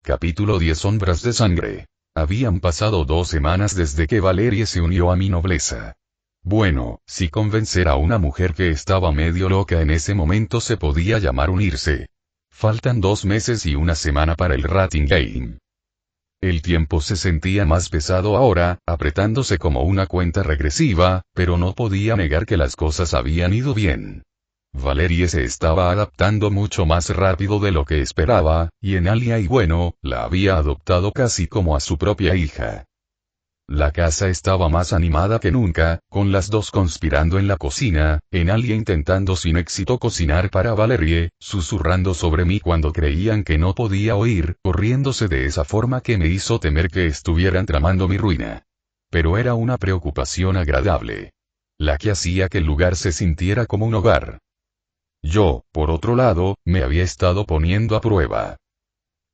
Capítulo 10 Sombras de sangre. Habían pasado 2 semanas desde que Valerie se unió a mi nobleza. Bueno, si convencer a una mujer que estaba medio loca en ese momento se podía llamar unirse. Faltan 2 meses y 1 semana para el Rating Game. El tiempo se sentía más pesado ahora, apretándose como una cuenta regresiva, pero no podía negar que las cosas habían ido bien. Valerie se estaba adaptando mucho más rápido de lo que esperaba, y Enalia y bueno, la había adoptado casi como a su propia hija. La casa estaba más animada que nunca, con las dos conspirando en la cocina, Enalia intentando sin éxito cocinar para Valerie, susurrando sobre mí cuando creían que no podía oír, corriéndose de esa forma que me hizo temer que estuvieran tramando mi ruina. Pero era una preocupación agradable. La que hacía que el lugar se sintiera como un hogar. Yo, por otro lado, me había estado poniendo a prueba.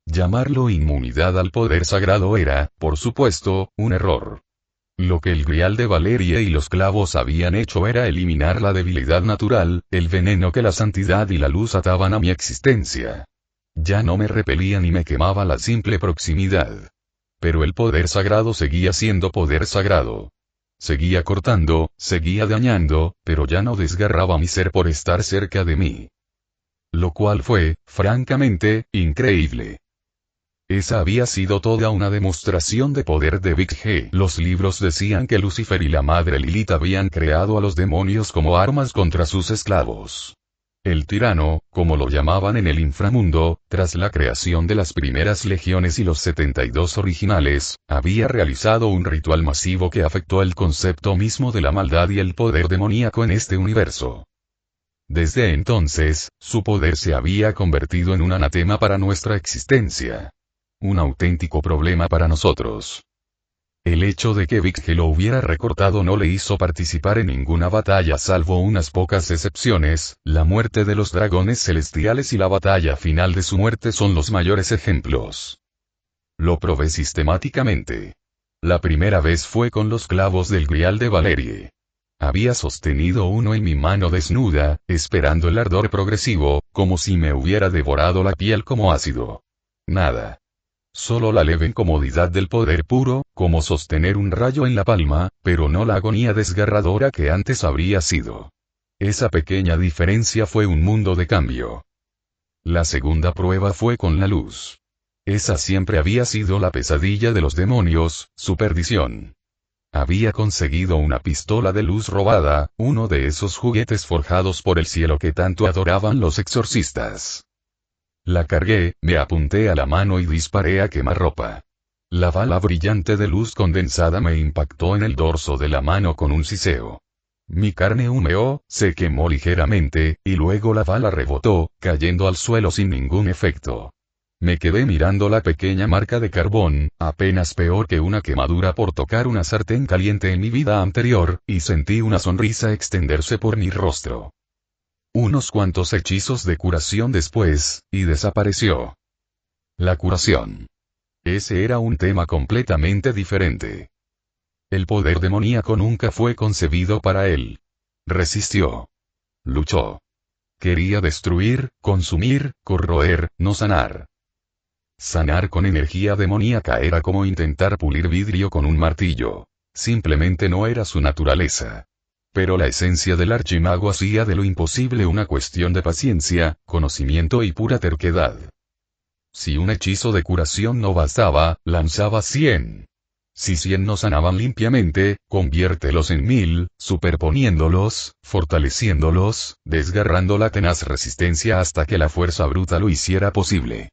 Llamarlo inmunidad al poder sagrado era, por supuesto, un error. Lo que el grial de Valerie y los clavos habían hecho era eliminar la debilidad natural, el veneno que la santidad y la luz ataban a mi existencia. Ya no me repelía ni me quemaba la simple proximidad. Pero el poder sagrado seguía siendo poder sagrado. Seguía cortando, seguía dañando, pero ya no desgarraba mi ser por estar cerca de mí. Lo cual fue, francamente, increíble. Esa había sido toda una demostración de poder de Big G. Los libros decían que Lucifer y la madre Lilith habían creado a los demonios como armas contra sus esclavos. El tirano, como lo llamaban en el inframundo, tras la creación de las primeras legiones y los 72 originales, había realizado un ritual masivo que afectó el concepto mismo de la maldad y el poder demoníaco en este universo. Desde entonces, su poder se había convertido en un anatema para nuestra existencia. Un auténtico problema para nosotros. El hecho de que Big G lo hubiera recortado no le hizo participar en ninguna batalla salvo unas pocas excepciones, la muerte de los dragones celestiales y la batalla final de su muerte son los mayores ejemplos. Lo probé sistemáticamente. La primera vez fue con los clavos del grial de Valerie. Había sostenido uno en mi mano desnuda, esperando el ardor progresivo, como si me hubiera devorado la piel como ácido. Nada. Solo la leve incomodidad del poder puro, como sostener un rayo en la palma, pero no la agonía desgarradora que antes habría sido. Esa pequeña diferencia fue un mundo de cambio. La segunda prueba fue con la luz. Esa siempre había sido la pesadilla de los demonios, su perdición. Había conseguido una pistola de luz robada, uno de esos juguetes forjados por el cielo que tanto adoraban los exorcistas. La cargué, me apunté a la mano y disparé a quemarropa. La bala brillante de luz condensada me impactó en el dorso de la mano con un siseo. Mi carne humeó, se quemó ligeramente, y luego la bala rebotó, cayendo al suelo sin ningún efecto. Me quedé mirando la pequeña marca de carbón, apenas peor que una quemadura por tocar una sartén caliente en mi vida anterior, y sentí una sonrisa extenderse por mi rostro. Unos cuantos hechizos de curación después, y desapareció. La curación. Ese era un tema completamente diferente. El poder demoníaco nunca fue concebido para él. Resistió. Luchó. Quería destruir, consumir, corroer, no sanar. Sanar con energía demoníaca era como intentar pulir vidrio con un martillo. Simplemente no era su naturaleza. Pero la esencia del archimago hacía de lo imposible una cuestión de paciencia, conocimiento y pura terquedad. Si un hechizo de curación no bastaba, lanzaba 100. Si 100 no sanaban limpiamente, conviértelos en 1000, superponiéndolos, fortaleciéndolos, desgarrando la tenaz resistencia hasta que la fuerza bruta lo hiciera posible.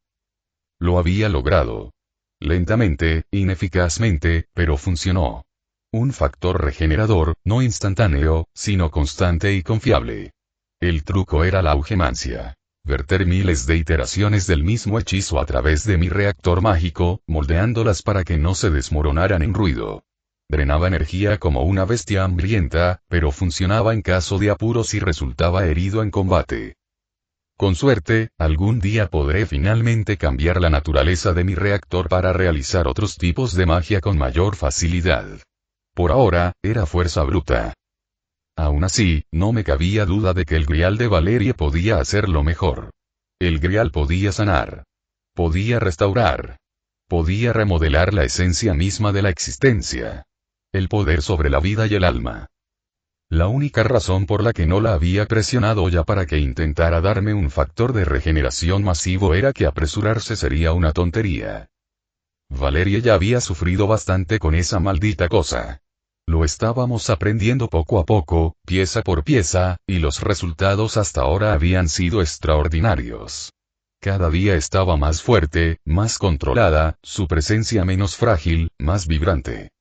Lo había logrado. Lentamente, ineficazmente, pero funcionó. Un factor regenerador, no instantáneo, sino constante y confiable. El truco era la aujemancia. Verter miles de iteraciones del mismo hechizo a través de mi reactor mágico, moldeándolas para que no se desmoronaran en ruido. Drenaba energía como una bestia hambrienta, pero funcionaba en caso de apuro si resultaba herido en combate. Con suerte, algún día podré finalmente cambiar la naturaleza de mi reactor para realizar otros tipos de magia con mayor facilidad. Por ahora, era fuerza bruta. Aún así, no me cabía duda de que el grial de Valerie podía hacerlo mejor. El grial podía sanar. Podía restaurar. Podía remodelar la esencia misma de la existencia. El poder sobre la vida y el alma. La única razón por la que no la había presionado ya para que intentara darme un factor de regeneración masivo era que apresurarse sería una tontería. Valeria ya había sufrido bastante con esa maldita cosa. Lo estábamos aprendiendo poco a poco, pieza por pieza, y los resultados hasta ahora habían sido extraordinarios. Cada día estaba más fuerte, más controlada, su presencia menos frágil, más vibrante.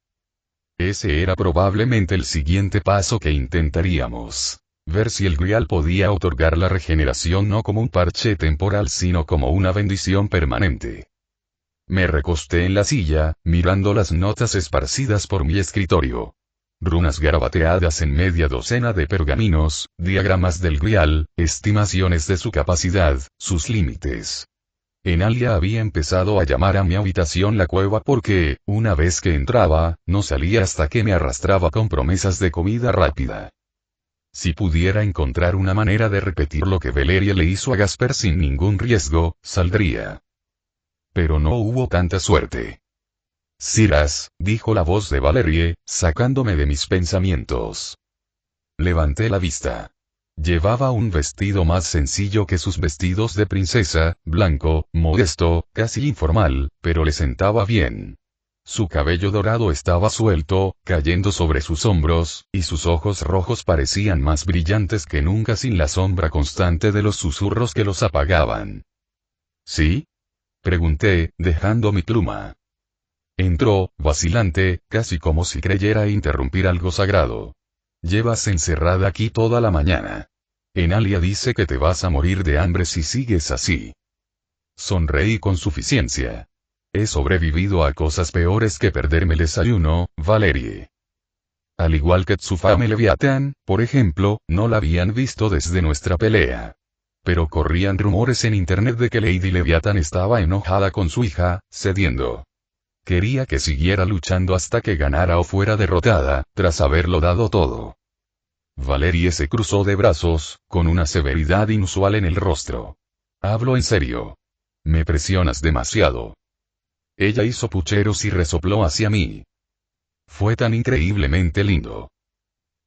Ese era probablemente el siguiente paso que intentaríamos. Ver si el Grial podía otorgar la regeneración no como un parche temporal sino como una bendición permanente. Me recosté en la silla, mirando las notas esparcidas por mi escritorio. Runas garabateadas en media docena de pergaminos, diagramas del Grial, estimaciones de su capacidad, sus límites. Enalia había empezado a llamar a mi habitación la cueva porque, una vez que entraba, no salía hasta que me arrastraba con promesas de comida rápida. Si pudiera encontrar una manera de repetir lo que Valeria le hizo a Gasper sin ningún riesgo, saldría. Pero no hubo tanta suerte. Siras, dijo la voz de Valerie, sacándome de mis pensamientos. Levanté la vista. Llevaba un vestido más sencillo que sus vestidos de princesa, blanco, modesto, casi informal, pero le sentaba bien. Su cabello dorado estaba suelto, cayendo sobre sus hombros, y sus ojos rojos parecían más brillantes que nunca sin la sombra constante de los susurros que los apagaban. ¿Sí? Pregunté, dejando mi pluma. Entró, vacilante, casi como si creyera interrumpir algo sagrado. Llevas encerrada aquí toda la mañana. Enalia dice que te vas a morir de hambre si sigues así. Sonreí con suficiencia. He sobrevivido a cosas peores que perderme el desayuno, Valerie. Al igual que Tsufame Leviatán, por ejemplo, no la habían visto desde nuestra pelea. Pero corrían rumores en internet de que Lady Leviatán estaba enojada con su hija, cediendo. Quería que siguiera luchando hasta que ganara o fuera derrotada, tras haberlo dado todo. Valerie se cruzó de brazos, con una severidad inusual en el rostro. Hablo en serio. Me presionas demasiado. Ella hizo pucheros y resopló hacia mí. Fue tan increíblemente lindo.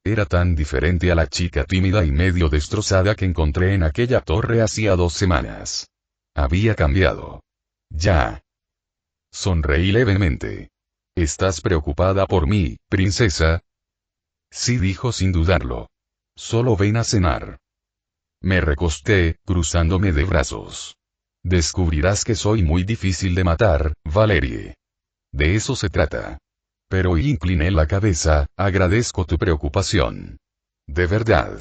Era tan diferente a la chica tímida y medio destrozada que encontré en aquella torre hacía 2 semanas. Había cambiado. Ya. Sonreí levemente. ¿Estás preocupada por mí, princesa? Sí, dijo sin dudarlo. Solo ven a cenar. Me recosté, cruzándome de brazos. Descubrirás que soy muy difícil de matar, Valerie. De eso se trata. Pero incliné la cabeza, agradezco tu preocupación. De verdad.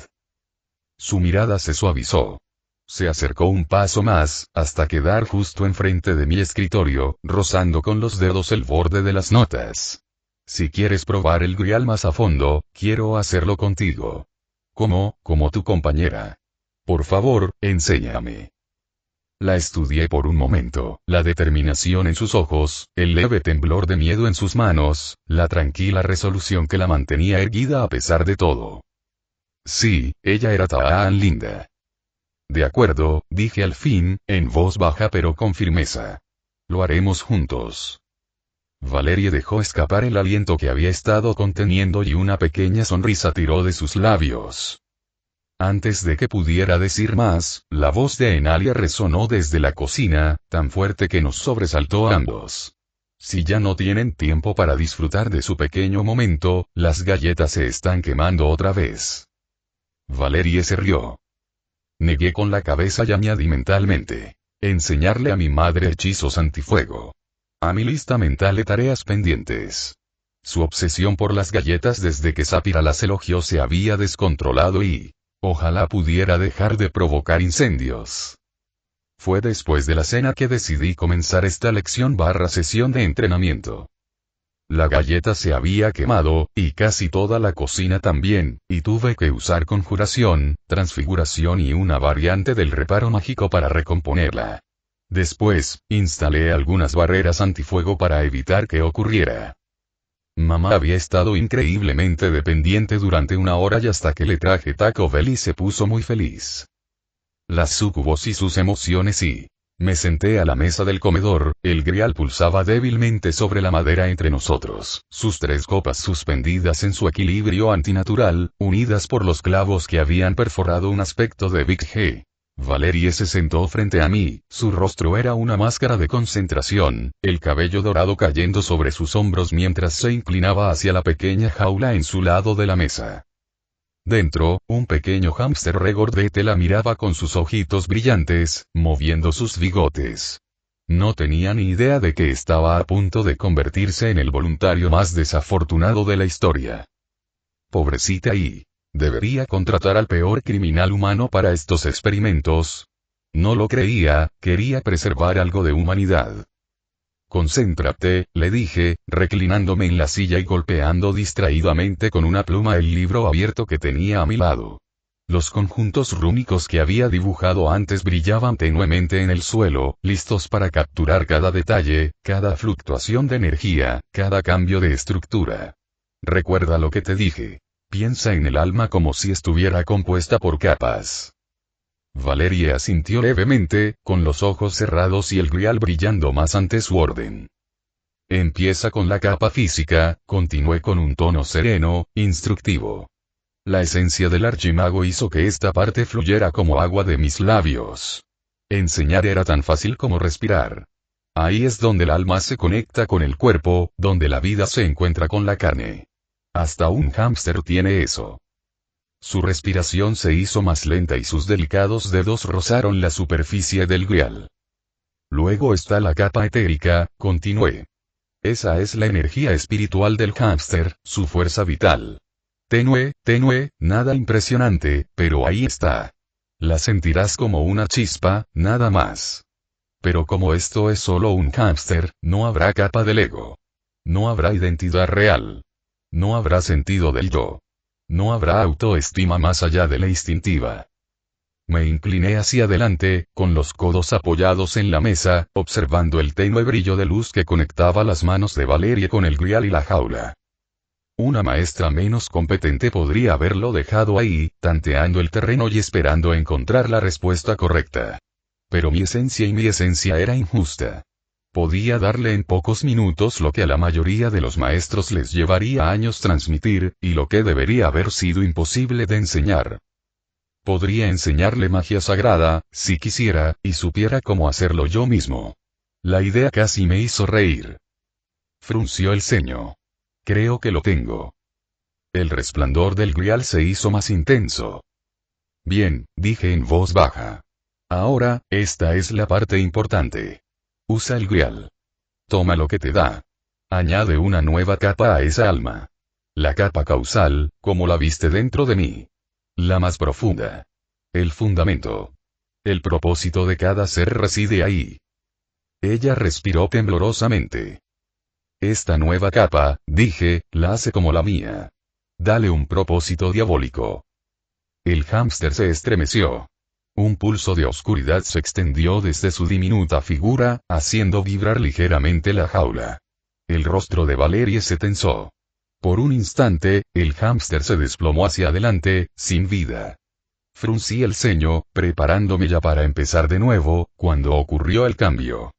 Su mirada se suavizó. Se acercó un paso más, hasta quedar justo enfrente de mi escritorio, rozando con los dedos el borde de las notas. Si quieres probar el Grial más a fondo, quiero hacerlo contigo. Como tu compañera. Por favor, enséñame. La estudié por un momento, la determinación en sus ojos, el leve temblor de miedo en sus manos, la tranquila resolución que la mantenía erguida a pesar de todo. Sí, ella era tan linda. De acuerdo, dije al fin, en voz baja pero con firmeza. Lo haremos juntos. Valerie dejó escapar el aliento que había estado conteniendo y una pequeña sonrisa tiró de sus labios. Antes de que pudiera decir más, la voz de Enalia resonó desde la cocina, tan fuerte que nos sobresaltó a ambos. Si ya no tienen tiempo para disfrutar de su pequeño momento, las galletas se están quemando otra vez. Valerie se rió. Negué con la cabeza y añadí mentalmente. Enseñarle a mi madre hechizos antifuego. A mi lista mental de tareas pendientes. Su obsesión por las galletas desde que Sapphira las elogió se había descontrolado y... ojalá pudiera dejar de provocar incendios. Fue después de la cena que decidí comenzar esta lección/sesión de entrenamiento. La galleta se había quemado, y casi toda la cocina también, y tuve que usar conjuración, transfiguración y una variante del reparo mágico para recomponerla. Después, instalé algunas barreras antifuego para evitar que ocurriera. Mamá había estado increíblemente dependiente durante 1 hora y hasta que le traje Taco Bell y se puso muy feliz. Las sucubos y sus emociones y... Me senté a la mesa del comedor, el grial pulsaba débilmente sobre la madera entre nosotros, sus 3 copas suspendidas en su equilibrio antinatural, unidas por los clavos que habían perforado un aspecto de Big G. Valerie se sentó frente a mí, su rostro era una máscara de concentración, el cabello dorado cayendo sobre sus hombros mientras se inclinaba hacia la pequeña jaula en su lado de la mesa. Dentro, un pequeño hámster regordete la miraba con sus ojitos brillantes, moviendo sus bigotes. No tenía ni idea de que estaba a punto de convertirse en el voluntario más desafortunado de la historia. Pobrecita y... ¿debería contratar al peor criminal humano para estos experimentos? No lo creía, quería preservar algo de humanidad. Concéntrate, le dije, reclinándome en la silla y golpeando distraídamente con una pluma el libro abierto que tenía a mi lado. Los conjuntos rúnicos que había dibujado antes brillaban tenuemente en el suelo, listos para capturar cada detalle, cada fluctuación de energía, cada cambio de estructura. Recuerda lo que te dije. Piensa en el alma como si estuviera compuesta por capas. Valerie asintió levemente, con los ojos cerrados y el grial brillando más ante su orden. Empieza con la capa física, continué con un tono sereno, instructivo. La esencia del archimago hizo que esta parte fluyera como agua de mis labios. Enseñar era tan fácil como respirar. Ahí es donde el alma se conecta con el cuerpo, donde la vida se encuentra con la carne. Hasta un hámster tiene eso. Su respiración se hizo más lenta y sus delicados dedos rozaron la superficie del grial. Luego está la capa etérica, continué. Esa es la energía espiritual del hámster, su fuerza vital. Tenue, nada impresionante, pero ahí está. La sentirás como una chispa, nada más. Pero como esto es solo un hámster, no habrá capa del ego. No habrá identidad real. No habrá sentido del yo. No habrá autoestima más allá de la instintiva. Me incliné hacia adelante, con los codos apoyados en la mesa, observando el tenue brillo de luz que conectaba las manos de Valerie con el grial y la jaula. Una maestra menos competente podría haberlo dejado ahí, tanteando el terreno y esperando encontrar la respuesta correcta. Pero mi esencia era injusta. Podía darle en pocos minutos lo que a la mayoría de los maestros les llevaría años transmitir, y lo que debería haber sido imposible de enseñar. Podría enseñarle magia sagrada, si quisiera, y supiera cómo hacerlo yo mismo. La idea casi me hizo reír. Frunció el ceño. Creo que lo tengo. El resplandor del grial se hizo más intenso. Bien, dije en voz baja. Ahora, esta es la parte importante. Usa el grial. Toma lo que te da. Añade una nueva capa a esa alma. La capa causal, como la viste dentro de mí. La más profunda. El fundamento. El propósito de cada ser reside ahí. Ella respiró temblorosamente. Esta nueva capa, dije, la hace como la mía. Dale un propósito diabólico. El hámster se estremeció. Un pulso de oscuridad se extendió desde su diminuta figura, haciendo vibrar ligeramente la jaula. El rostro de Valerie se tensó. Por un instante, el hámster se desplomó hacia adelante, sin vida. Fruncí el ceño, preparándome ya para empezar de nuevo, cuando ocurrió el cambio.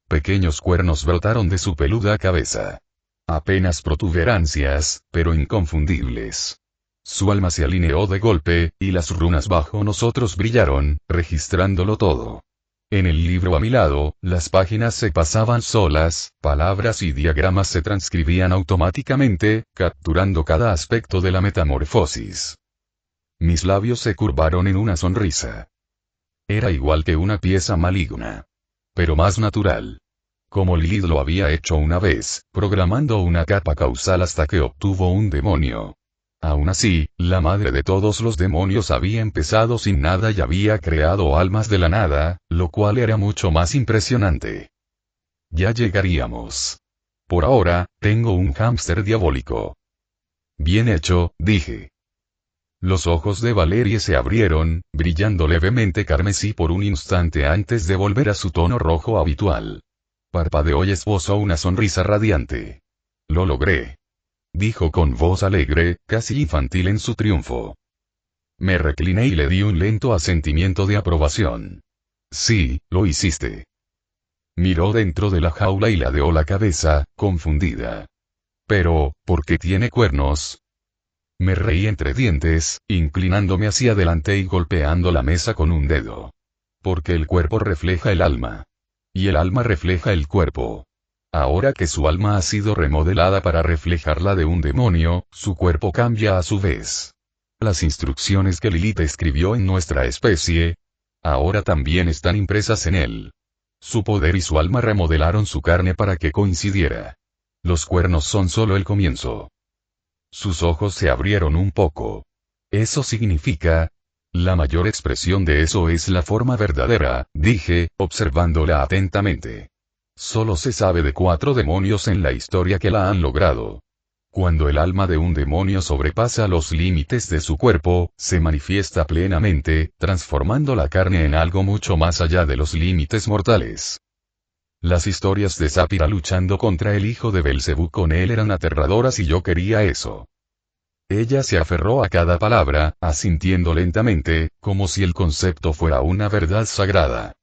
Pequeños cuernos brotaron de su peluda cabeza. Apenas protuberancias, pero inconfundibles. Su alma se alineó de golpe, y las runas bajo nosotros brillaron, registrándolo todo. En el libro a mi lado, las páginas se pasaban solas, palabras y diagramas se transcribían automáticamente, capturando cada aspecto de la metamorfosis. Mis labios se curvaron en una sonrisa. Era igual que una pieza maligna. Pero más natural. Como Lilith lo había hecho una vez, programando una capa causal hasta que obtuvo un demonio. Aún así, la madre de todos los demonios había empezado sin nada y había creado almas de la nada, lo cual era mucho más impresionante. Ya llegaríamos. Por ahora, tengo un hámster diabólico. Bien hecho, dije. Los ojos de Valerie se abrieron, brillando levemente carmesí por un instante antes de volver a su tono rojo habitual. Parpadeó y esbozó una sonrisa radiante. Lo logré. Dijo con voz alegre, casi infantil en su triunfo. Me recliné y le di un lento asentimiento de aprobación. Sí, lo hiciste. Miró dentro de la jaula y ladeó la cabeza, confundida. Pero, ¿por qué tiene cuernos? Me reí entre dientes, inclinándome hacia adelante y golpeando la mesa con un dedo. Porque el cuerpo refleja el alma. Y el alma refleja el cuerpo. Ahora que su alma ha sido remodelada para reflejar la de un demonio, su cuerpo cambia a su vez. Las instrucciones que Lilith escribió en nuestra especie, ahora también están impresas en él. Su poder y su alma remodelaron su carne para que coincidiera. Los cuernos son solo el comienzo. Sus ojos se abrieron un poco. Eso significa... La mayor expresión de eso es la forma verdadera, dije, observándola atentamente. Solo se sabe de 4 demonios en la historia que la han logrado. Cuando el alma de un demonio sobrepasa los límites de su cuerpo, se manifiesta plenamente, transformando la carne en algo mucho más allá de los límites mortales. Las historias de Sapphira luchando contra el hijo de Belcebú con él eran aterradoras y yo quería eso. Ella se aferró a cada palabra, asintiendo lentamente, como si el concepto fuera una verdad sagrada.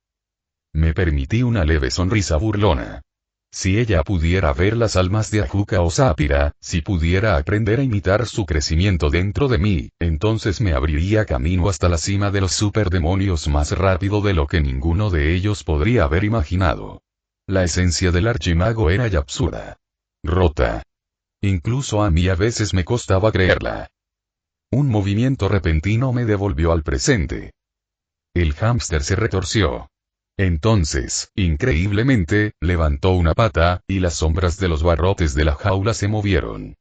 Me permití una leve sonrisa burlona. Si ella pudiera ver las almas de Ajuka o Sapphira, si pudiera aprender a imitar su crecimiento dentro de mí, entonces me abriría camino hasta la cima de los superdemonios más rápido de lo que ninguno de ellos podría haber imaginado. La esencia del archimago era ya absurda. Rota. Incluso a mí a veces me costaba creerla. Un movimiento repentino me devolvió al presente. El hámster se retorció. Entonces, increíblemente, levantó una pata, y las sombras de los barrotes de la jaula se movieron.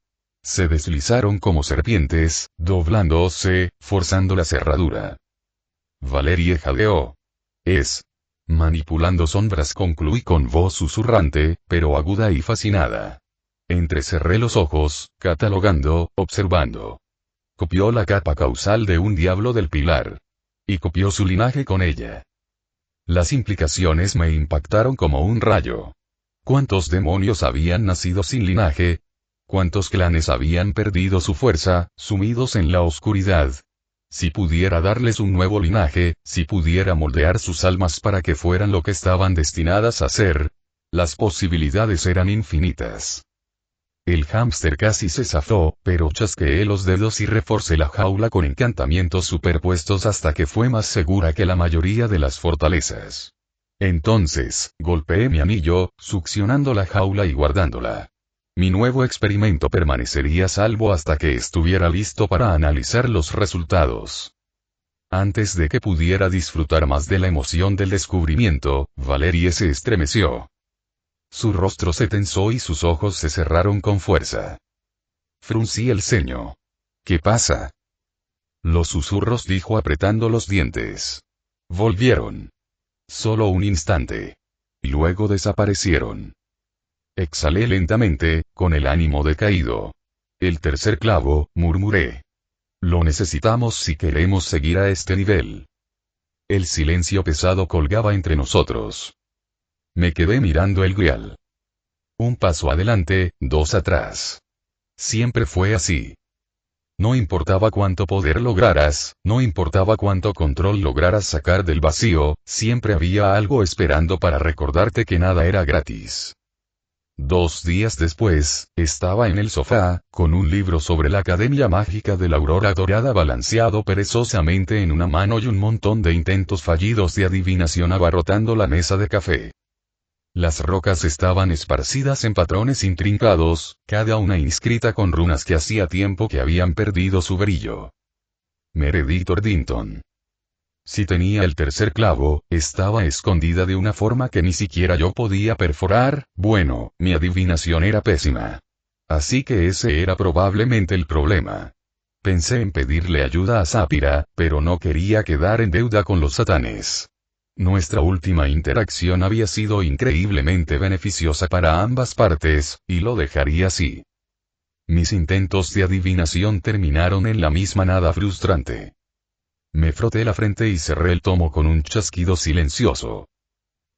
Se deslizaron como serpientes, doblándose, forzando la cerradura. Valerie jadeó. Manipulando sombras, concluí con voz susurrante, pero aguda y fascinada. Entrecerré los ojos, catalogando, observando. Copió la capa causal de un diablo del pilar. Y copió su linaje con ella. Las implicaciones me impactaron como un rayo. ¿Cuántos demonios habían nacido sin linaje? ¿Cuántos clanes habían perdido su fuerza, sumidos en la oscuridad? Si pudiera darles un nuevo linaje, si pudiera moldear sus almas para que fueran lo que estaban destinadas a ser, las posibilidades eran infinitas. El hámster casi se zafó, pero chasqueé los dedos y reforcé la jaula con encantamientos superpuestos hasta que fue más segura que la mayoría de las fortalezas. Entonces, golpeé mi anillo, succionando la jaula y guardándola. Mi nuevo experimento permanecería salvo hasta que estuviera listo para analizar los resultados. Antes de que pudiera disfrutar más de la emoción del descubrimiento, Valerie se estremeció. Su rostro se tensó y sus ojos se cerraron con fuerza. Fruncí el ceño. ¿Qué pasa? Los susurros, dijo apretando los dientes. Volvieron. Solo un instante. Luego desaparecieron. Exhalé lentamente, con el ánimo decaído. El tercer clavo, murmuré. Lo necesitamos si queremos seguir a este nivel. El silencio pesado colgaba entre nosotros. Me quedé mirando el grial. Un paso adelante, 2 atrás. Siempre fue así. No importaba cuánto poder lograras, no importaba cuánto control lograras sacar del vacío, siempre había algo esperando para recordarte que nada era gratis. 2 días después, estaba en el sofá, con un libro sobre la Academia Mágica de la Aurora Dorada balanceado perezosamente en una mano y un montón de intentos fallidos de adivinación abarrotando la mesa de café. Las rocas estaban esparcidas en patrones intrincados, cada una inscrita con runas que hacía tiempo que habían perdido su brillo. Meredith Ordington. Si tenía el tercer clavo, estaba escondida de una forma que ni siquiera yo podía perforar. Bueno, mi adivinación era pésima. Así que ese era probablemente el problema. Pensé en pedirle ayuda a Sapphira, pero no quería quedar en deuda con los satanes. Nuestra última interacción había sido increíblemente beneficiosa para ambas partes, y lo dejaría así. Mis intentos de adivinación terminaron en la misma nada frustrante. Me froté la frente y cerré el tomo con un chasquido silencioso.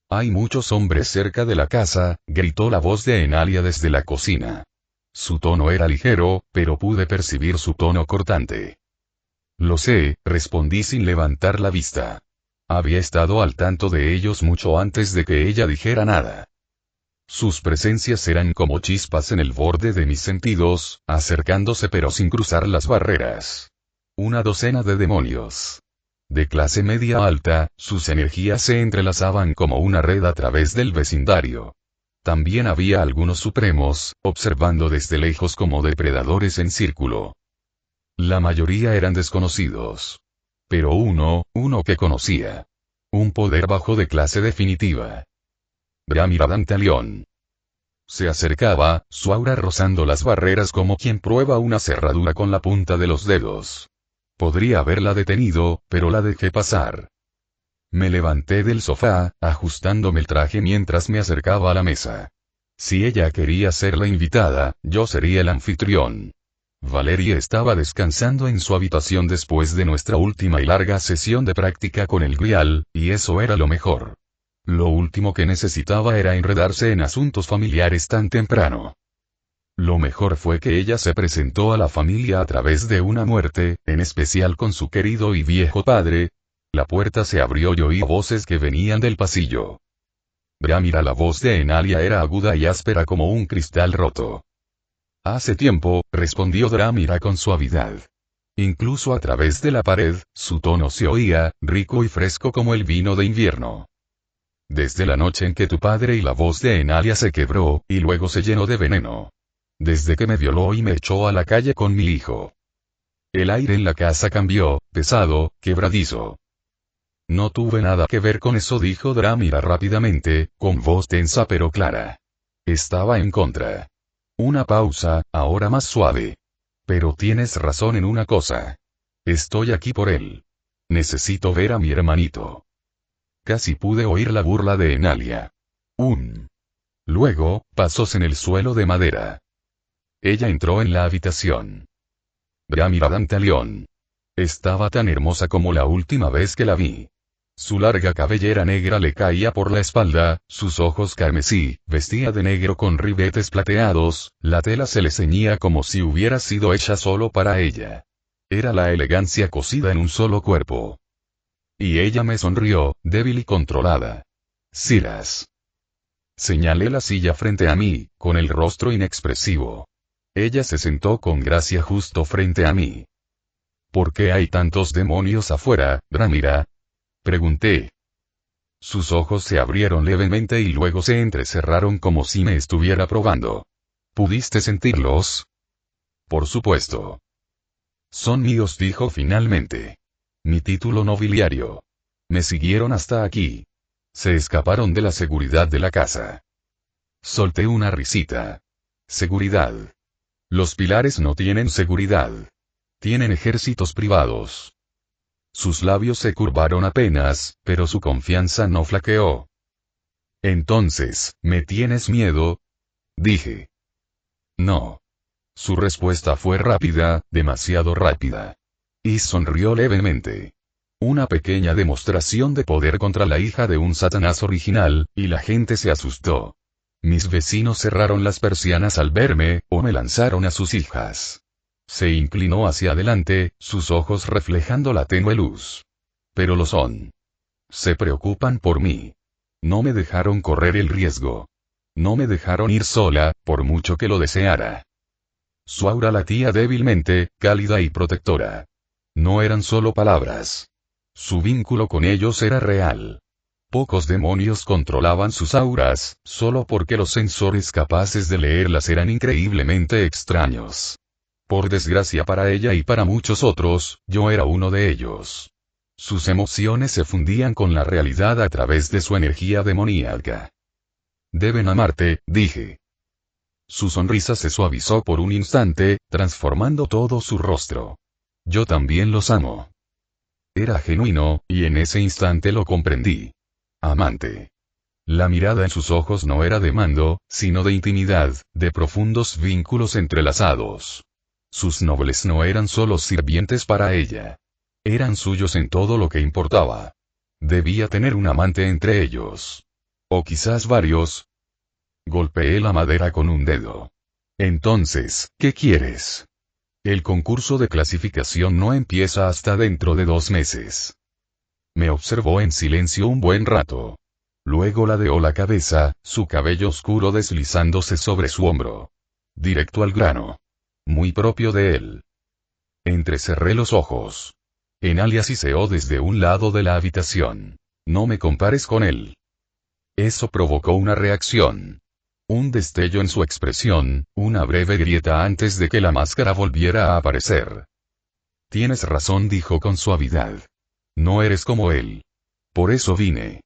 Hay muchos hombres cerca de la casa, gritó la voz de Enalia desde la cocina. Su tono era ligero, pero pude percibir su tono cortante. Lo sé, respondí sin levantar la vista. Había estado al tanto de ellos mucho antes de que ella dijera nada. Sus presencias eran como chispas en el borde de mis sentidos, acercándose pero sin cruzar las barreras. Una docena de demonios. De clase media alta, sus energías se entrelazaban como una red a través del vecindario. También había algunos supremos, observando desde lejos como depredadores en círculo. La mayoría eran desconocidos. Pero uno que conocía. Un poder bajo de clase definitiva. Dramira Dantalion. Se acercaba, su aura rozando las barreras como quien prueba una cerradura con la punta de los dedos. Podría haberla detenido, pero la dejé pasar. Me levanté del sofá, ajustándome el traje mientras me acercaba a la mesa. Si ella quería ser la invitada, yo sería el anfitrión. Valerie estaba descansando en su habitación después de nuestra última y larga sesión de práctica con el Grial, y eso era lo mejor. Lo último que necesitaba era enredarse en asuntos familiares tan temprano. Lo mejor fue que ella se presentó a la familia a través de una muerte, en especial con su querido y viejo padre. La puerta se abrió y oí voces que venían del pasillo. Dramira, la voz de Enalia era aguda y áspera como un cristal roto. Hace tiempo, respondió Dramira con suavidad. Incluso a través de la pared, su tono se oía, rico y fresco como el vino de invierno. Desde la noche en que tu padre y la voz de Enalia se quebró, y luego se llenó de veneno. Desde que me violó y me echó a la calle con mi hijo. El aire en la casa cambió, pesado, quebradizo. No tuve nada que ver con eso, dijo Dramira rápidamente, con voz tensa pero clara. Estaba en contra. Una pausa, ahora más suave. Pero tienes razón en una cosa. Estoy aquí por él. Necesito ver a mi hermanito. Casi pude oír la burla de Enalia. Luego, pasos en el suelo de madera. Ella entró en la habitación. Dramira Dantalion. Estaba tan hermosa como la última vez que la vi. Su larga cabellera negra le caía por la espalda, sus ojos carmesí, vestía de negro con ribetes plateados, la tela se le ceñía como si hubiera sido hecha solo para ella. Era la elegancia cosida en un solo cuerpo. Y ella me sonrió, débil y controlada. Silas. Señalé la silla frente a mí, con el rostro inexpresivo. Ella se sentó con gracia justo frente a mí. ¿Por qué hay tantos demonios afuera, Dramira? Pregunté. Sus ojos se abrieron levemente y luego se entrecerraron como si me estuviera probando. ¿Pudiste sentirlos? Por supuesto. Son míos, dijo finalmente. Mi título nobiliario. Me siguieron hasta aquí. Se escaparon de la seguridad de la casa. Solté una risita. Seguridad. Los pilares no tienen seguridad. Tienen ejércitos privados. Sus labios se curvaron apenas, pero su confianza no flaqueó. Entonces, ¿me tienes miedo? Dije. No. Su respuesta fue rápida, demasiado rápida. Y sonrió levemente. Una pequeña demostración de poder contra la hija de un Satanás original, y la gente se asustó. Mis vecinos cerraron las persianas al verme, o me lanzaron a sus hijas. Se inclinó hacia adelante, sus ojos reflejando la tenue luz. Pero lo son. Se preocupan por mí. No me dejaron correr el riesgo. No me dejaron ir sola, por mucho que lo deseara. Su aura latía débilmente, cálida y protectora. No eran solo palabras. Su vínculo con ellos era real. Pocos demonios controlaban sus auras, solo porque los sensores capaces de leerlas eran increíblemente extraños. Por desgracia para ella y para muchos otros, yo era uno de ellos. Sus emociones se fundían con la realidad a través de su energía demoníaca. Deben amarte, dije. Su sonrisa se suavizó por un instante, transformando todo su rostro. Yo también los amo. Era genuino, y en ese instante lo comprendí. Amante. La mirada en sus ojos no era de mando, sino de intimidad, de profundos vínculos entrelazados. Sus nobles no eran solo sirvientes para ella. Eran suyos en todo lo que importaba. Debía tener un amante entre ellos. O quizás varios. Golpeé la madera con un dedo. Entonces, ¿qué quieres? El concurso de clasificación no empieza hasta dentro de 2 meses. Me observó en silencio un buen rato. Luego ladeó la cabeza, su cabello oscuro deslizándose sobre su hombro. Directo al grano. Muy propio de él. Entrecerré los ojos. Enalia siseó desde un lado de la habitación. No me compares con él. Eso provocó una reacción. Un destello en su expresión, una breve grieta antes de que la máscara volviera a aparecer. Tienes razón, dijo con suavidad. No eres como él. Por eso vine.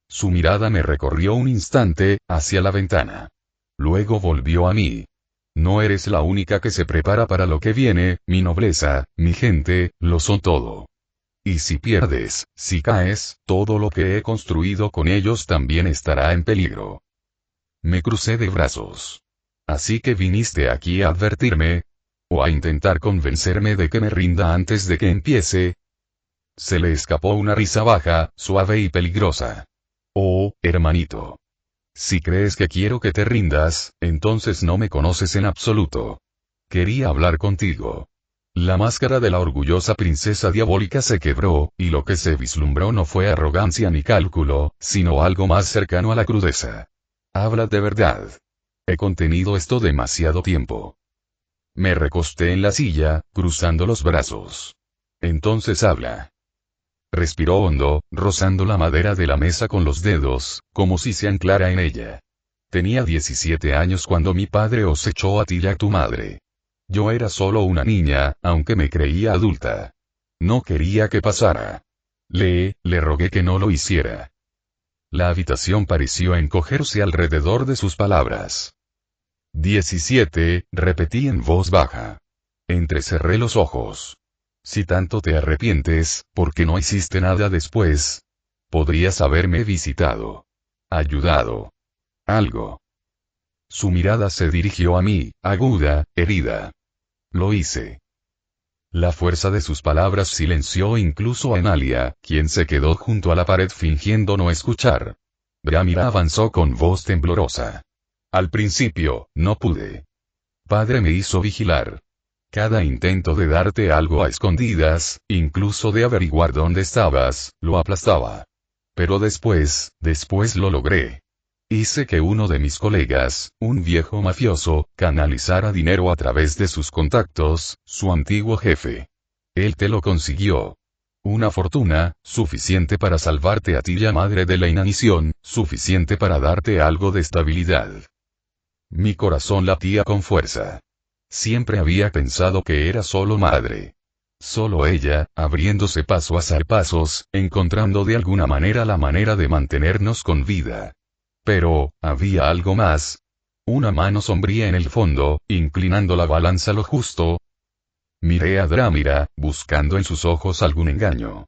Su mirada me recorrió un instante, hacia la ventana. Luego volvió a mí. No eres la única que se prepara para lo que viene, mi nobleza, mi gente, lo son todo. Y si pierdes, si caes, todo lo que he construido con ellos también estará en peligro. Me crucé de brazos. Así que viniste aquí a advertirme, o a intentar convencerme de que me rinda antes de que empiece. Se le escapó una risa baja, suave y peligrosa. Oh, hermanito. Si crees que quiero que te rindas, entonces no me conoces en absoluto. Quería hablar contigo. La máscara de la orgullosa princesa diabólica se quebró, y lo que se vislumbró no fue arrogancia ni cálculo, sino algo más cercano a la crudeza. Habla de verdad. He contenido esto demasiado tiempo. Me recosté en la silla, cruzando los brazos. Entonces habla. Respiró hondo, rozando la madera de la mesa con los dedos, como si se anclara en ella. Tenía 17 años cuando mi padre os echó a ti y a tu madre. Yo era solo una niña, aunque me creía adulta. No quería que pasara. Le rogué que no lo hiciera. La habitación pareció encogerse alrededor de sus palabras. 17, repetí en voz baja. Entrecerré los ojos. Si tanto te arrepientes, ¿por qué no hiciste nada después? Podrías haberme visitado. Ayudado. Algo. Su mirada se dirigió a mí, aguda, herida. Lo hice. La fuerza de sus palabras silenció incluso a Enalia, quien se quedó junto a la pared fingiendo no escuchar. Drámira avanzó con voz temblorosa. Al principio, no pude. Padre me hizo vigilar. Cada intento de darte algo a escondidas, incluso de averiguar dónde estabas, lo aplastaba. Pero después lo logré. Hice que uno de mis colegas, un viejo mafioso, canalizara dinero a través de sus contactos, su antiguo jefe. Él te lo consiguió. Una fortuna, suficiente para salvarte a ti y a madre de la inanición, suficiente para darte algo de estabilidad. Mi corazón latía con fuerza. Siempre había pensado que era solo madre. Solo ella, abriéndose paso a zarpazos, encontrando de alguna manera la manera de mantenernos con vida. Pero, había algo más. Una mano sombría en el fondo, inclinando la balanza lo justo. Miré a Drámira, buscando en sus ojos algún engaño.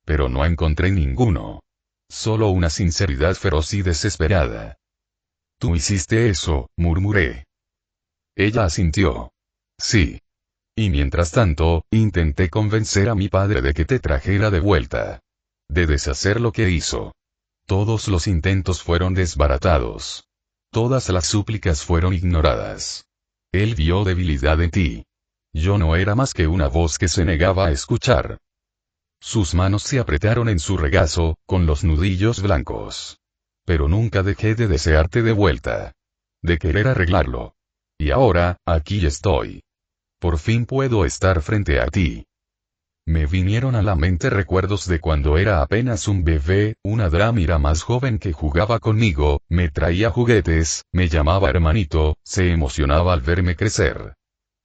Pero no encontré ninguno. Solo una sinceridad feroz y desesperada. Tú hiciste eso, murmuré. Ella asintió. Sí. Y mientras tanto, intenté convencer a mi padre de que te trajera de vuelta. De deshacer lo que hizo. Todos los intentos fueron desbaratados. Todas las súplicas fueron ignoradas. Él vio debilidad en ti. Yo no era más que una voz que se negaba a escuchar. Sus manos se apretaron en su regazo, con los nudillos blancos. Pero nunca dejé de desearte de vuelta. De querer arreglarlo. Y ahora, aquí estoy. Por fin puedo estar frente a ti. Me vinieron a la mente recuerdos de cuando era apenas un bebé, una Drámira más joven que jugaba conmigo, me traía juguetes, me llamaba hermanito, se emocionaba al verme crecer.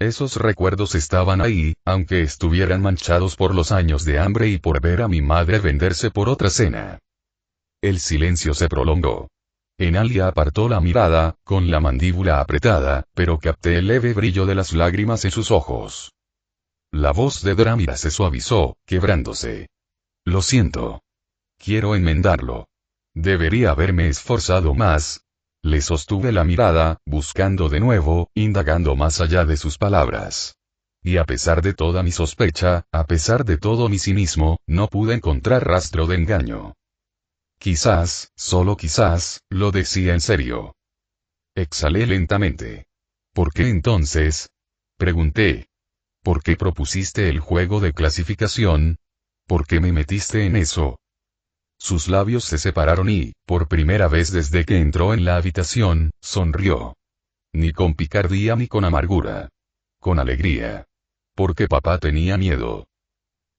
Esos recuerdos estaban ahí, aunque estuvieran manchados por los años de hambre y por ver a mi madre venderse por otra cena. El silencio se prolongó. Enalia apartó la mirada, con la mandíbula apretada, pero capté el leve brillo de las lágrimas en sus ojos. La voz de Drámira se suavizó, quebrándose. Lo siento. Quiero enmendarlo. Debería haberme esforzado más. Le sostuve la mirada, buscando de nuevo, indagando más allá de sus palabras. Y a pesar de toda mi sospecha, a pesar de todo mi cinismo, no pude encontrar rastro de engaño. Quizás, solo quizás, lo decía en serio. Exhalé lentamente. ¿Por qué entonces? Pregunté. ¿Por qué propusiste el juego de clasificación? ¿Por qué me metiste en eso? Sus labios se separaron y, por primera vez desde que entró en la habitación, sonrió. Ni con picardía ni con amargura. Con alegría. Porque papá tenía miedo.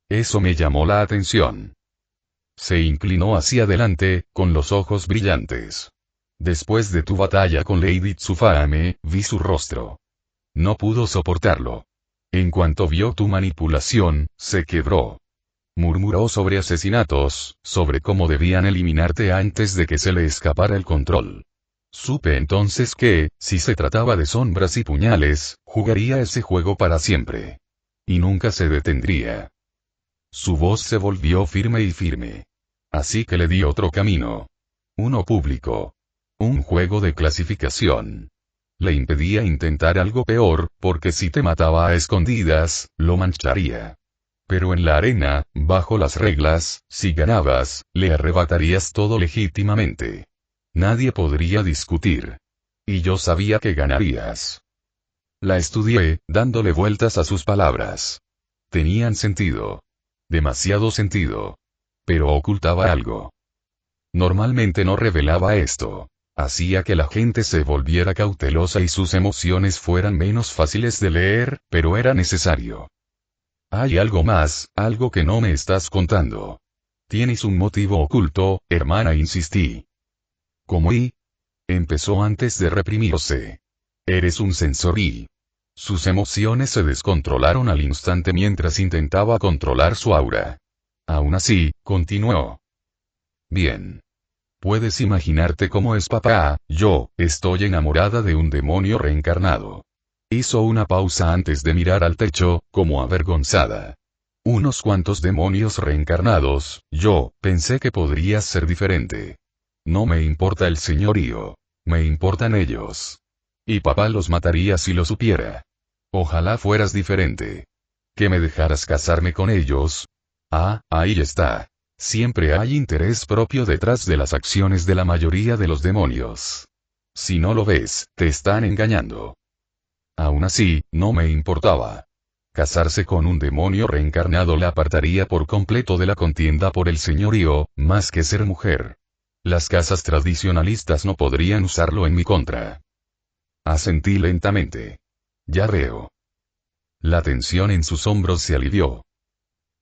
Eso me llamó la atención. Se inclinó hacia adelante, con los ojos brillantes. Después de tu batalla con Lady Tsufame, vi su rostro. No pudo soportarlo. En cuanto vio tu manipulación, se quebró. Murmuró sobre asesinatos, sobre cómo debían eliminarte antes de que se le escapara el control. Supe entonces que, si se trataba de sombras y puñales, jugaría ese juego para siempre. Y nunca se detendría. Su voz se volvió firme y firme. Así que le di otro camino. Uno público. Un juego de clasificación. Le impedía intentar algo peor, porque si te mataba a escondidas, lo mancharía. Pero en la arena, bajo las reglas, si ganabas, le arrebatarías todo legítimamente. Nadie podría discutir. Y yo sabía que ganarías. La estudié, dándole vueltas a sus palabras. Tenían sentido. Demasiado sentido. Pero ocultaba algo. Normalmente no revelaba esto. Hacía que la gente se volviera cautelosa y sus emociones fueran menos fáciles de leer, pero era necesario. Hay algo más, algo que no me estás contando. Tienes un motivo oculto, hermana, insistí. ¿Cómo y? Empezó antes de reprimirse. Eres un sensori. Sus emociones se descontrolaron al instante mientras intentaba controlar su aura. Aún así, continuó. Bien. Puedes imaginarte cómo es papá, yo, estoy enamorada de un demonio reencarnado. Hizo una pausa antes de mirar al techo, como avergonzada. Unos cuantos demonios reencarnados, yo, pensé que podrías ser diferente. No me importa el señorío. Me importan ellos. Y papá los mataría si lo supiera. Ojalá fueras diferente. Que me dejaras casarme con ellos. Ah, ahí está. Siempre hay interés propio detrás de las acciones de la mayoría de los demonios. Si no lo ves, te están engañando. Aún así, no me importaba. Casarse con un demonio reencarnado la apartaría por completo de la contienda por el señorío, más que ser mujer. Las casas tradicionalistas no podrían usarlo en mi contra. Asentí lentamente. Ya veo. La tensión en sus hombros se alivió.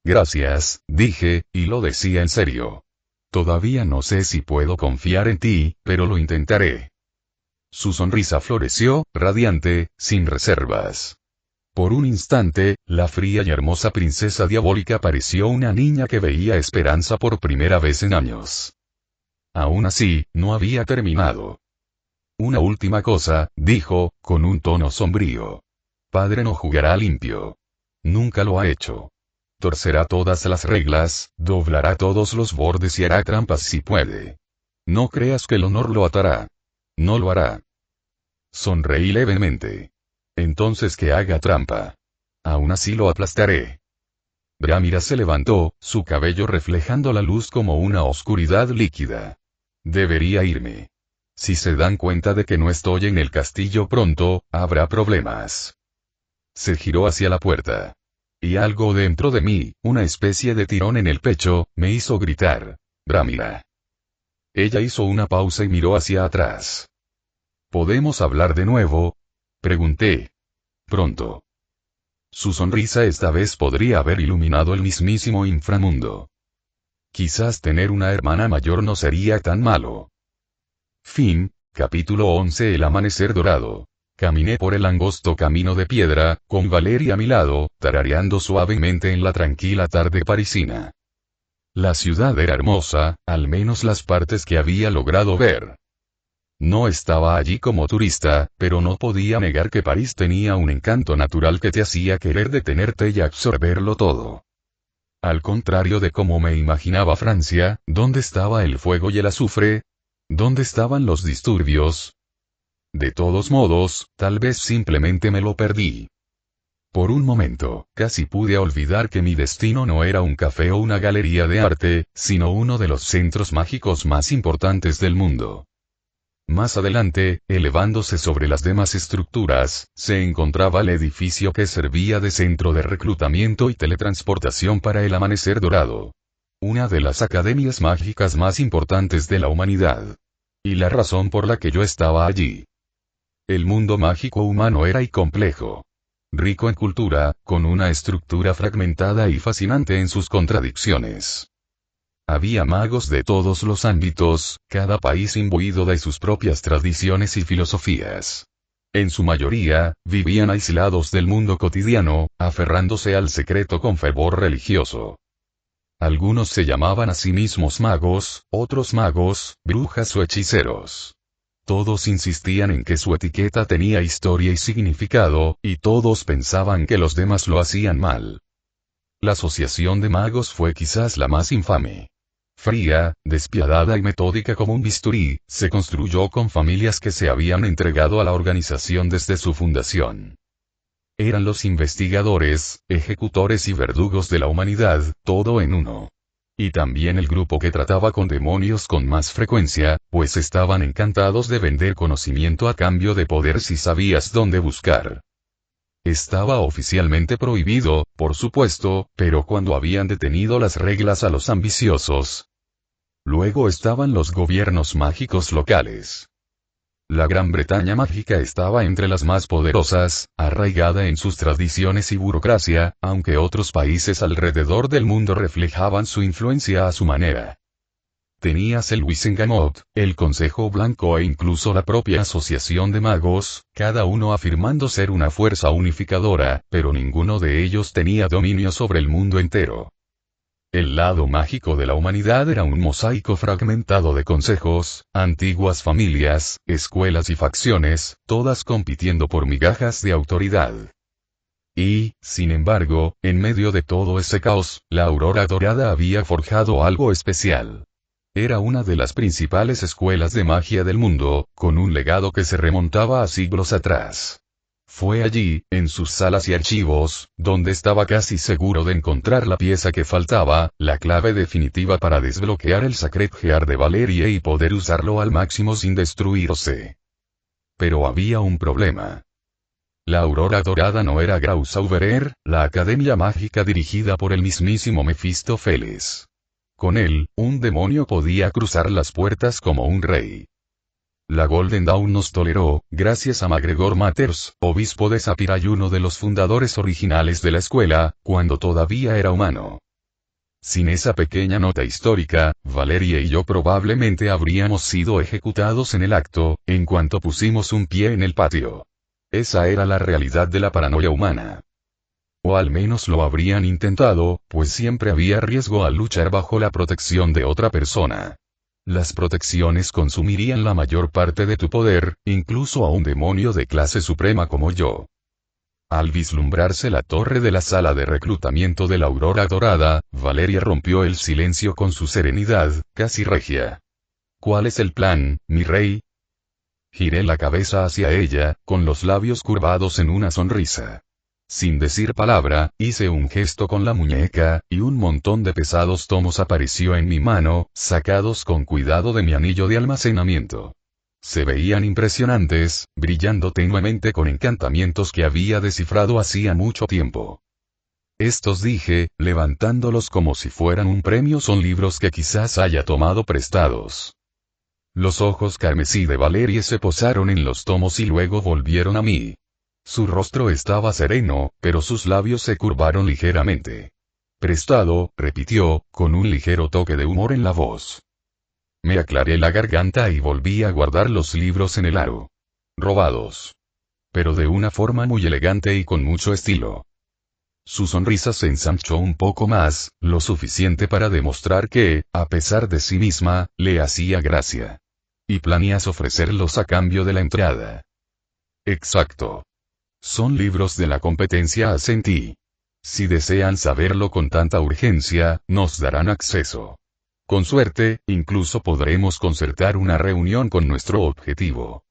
Gracias, dije, y lo decía en serio. Todavía no sé si puedo confiar en ti, pero lo intentaré. Su sonrisa floreció, radiante, sin reservas. Por un instante, la fría y hermosa princesa diabólica pareció una niña que veía esperanza por primera vez en años. Aún así, no había terminado. Una última cosa, dijo, con un tono sombrío. Padre no jugará limpio. Nunca lo ha hecho. Torcerá todas las reglas, doblará todos los bordes y hará trampas si puede. No creas que el honor lo atará. No lo hará. Sonreí levemente. Entonces que haga trampa. Aún así lo aplastaré. Drámira se levantó, su cabello reflejando la luz como una oscuridad líquida. Debería irme. Si se dan cuenta de que no estoy en el castillo pronto, habrá problemas. Se giró hacia la puerta. Y algo dentro de mí, una especie de tirón en el pecho, me hizo gritar. Drámira. Ella hizo una pausa y miró hacia atrás. ¿Podemos hablar de nuevo? Pregunté. Pronto. Su sonrisa esta vez podría haber iluminado el mismísimo inframundo. Quizás tener una hermana mayor no sería tan malo. Fin, capítulo 11. El amanecer dorado. Caminé por el angosto camino de piedra, con Valeria a mi lado, tarareando suavemente en la tranquila tarde parisina. La ciudad era hermosa, al menos las partes que había logrado ver. No estaba allí como turista, pero no podía negar que París tenía un encanto natural que te hacía querer detenerte y absorberlo todo. Al contrario de cómo me imaginaba Francia, ¿dónde estaba el fuego y el azufre? ¿Dónde estaban los disturbios? De todos modos, tal vez simplemente me lo perdí. Por un momento, casi pude olvidar que mi destino no era un café o una galería de arte, sino uno de los centros mágicos más importantes del mundo. Más adelante, elevándose sobre las demás estructuras, se encontraba el edificio que servía de centro de reclutamiento y teletransportación para el Amanecer Dorado. Una de las academias mágicas más importantes de la humanidad. Y la razón por la que yo estaba allí. El mundo mágico humano era y complejo. Rico en cultura, con una estructura fragmentada y fascinante en sus contradicciones. Había magos de todos los ámbitos, cada país imbuido de sus propias tradiciones y filosofías. En su mayoría, vivían aislados del mundo cotidiano, aferrándose al secreto con fervor religioso. Algunos se llamaban a sí mismos magos, otros magos, brujas o hechiceros. Todos insistían en que su etiqueta tenía historia y significado, y todos pensaban que los demás lo hacían mal. La asociación de magos fue quizás la más infame. Fría, despiadada y metódica como un bisturí, se construyó con familias que se habían entregado a la organización desde su fundación. Eran los investigadores, ejecutores y verdugos de la humanidad, todo en uno. Y también el grupo que trataba con demonios con más frecuencia, pues estaban encantados de vender conocimiento a cambio de poder si sabías dónde buscar. Estaba oficialmente prohibido, por supuesto, pero cuando habían detenido las reglas a los ambiciosos. Luego estaban los gobiernos mágicos locales. La Gran Bretaña mágica estaba entre las más poderosas, arraigada en sus tradiciones y burocracia, aunque otros países alrededor del mundo reflejaban su influencia a su manera. Tenías el Wisengamot, el Consejo Blanco e incluso la propia Asociación de Magos, cada uno afirmando ser una fuerza unificadora, pero ninguno de ellos tenía dominio sobre el mundo entero. El lado mágico de la humanidad era un mosaico fragmentado de consejos, antiguas familias, escuelas y facciones, todas compitiendo por migajas de autoridad. Y, sin embargo, en medio de todo ese caos, la Aurora Dorada había forjado algo especial. Era una de las principales escuelas de magia del mundo, con un legado que se remontaba a siglos atrás. Fue allí, en sus salas y archivos, donde estaba casi seguro de encontrar la pieza que faltaba, la clave definitiva para desbloquear el Sacred Gear de Valerie y poder usarlo al máximo sin destruirse. Pero había un problema. La Aurora Dorada no era Grausauberer, la academia mágica dirigida por el mismísimo Mefistófeles. Con él, un demonio podía cruzar las puertas como un rey. La Golden Dawn nos toleró, gracias a MacGregor Matters, obispo de Sapphire y uno de los fundadores originales de la escuela, cuando todavía era humano. Sin esa pequeña nota histórica, Valerie y yo probablemente habríamos sido ejecutados en el acto, en cuanto pusimos un pie en el patio. Esa era la realidad de la paranoia humana. O al menos lo habrían intentado, pues siempre había riesgo al luchar bajo la protección de otra persona. Las protecciones consumirían la mayor parte de tu poder, incluso a un demonio de clase suprema como yo. Al vislumbrarse la torre de la sala de reclutamiento de la Aurora Dorada, Valeria rompió el silencio con su serenidad, casi regia. ¿Cuál es el plan, mi rey? Giré la cabeza hacia ella, con los labios curvados en una sonrisa. Sin decir palabra, hice un gesto con la muñeca, y un montón de pesados tomos apareció en mi mano, sacados con cuidado de mi anillo de almacenamiento. Se veían impresionantes, brillando tenuemente con encantamientos que había descifrado hacía mucho tiempo. Estos, dije, levantándolos como si fueran un premio, son libros que quizás haya tomado prestados. Los ojos carmesí de Valerie se posaron en los tomos y luego volvieron a mí. Su rostro estaba sereno, pero sus labios se curvaron ligeramente. Prestado, repitió, con un ligero toque de humor en la voz. Me aclaré la garganta y volví a guardar los libros en el aro. Robados. Pero de una forma muy elegante y con mucho estilo. Su sonrisa se ensanchó un poco más, lo suficiente para demostrar que, a pesar de sí misma, le hacía gracia. ¿Y planeas ofrecerlos a cambio de la entrada? Exacto. Son libros de la competencia, asentí. Si desean saberlo con tanta urgencia, nos darán acceso. Con suerte, incluso podremos concertar una reunión con nuestro objetivo.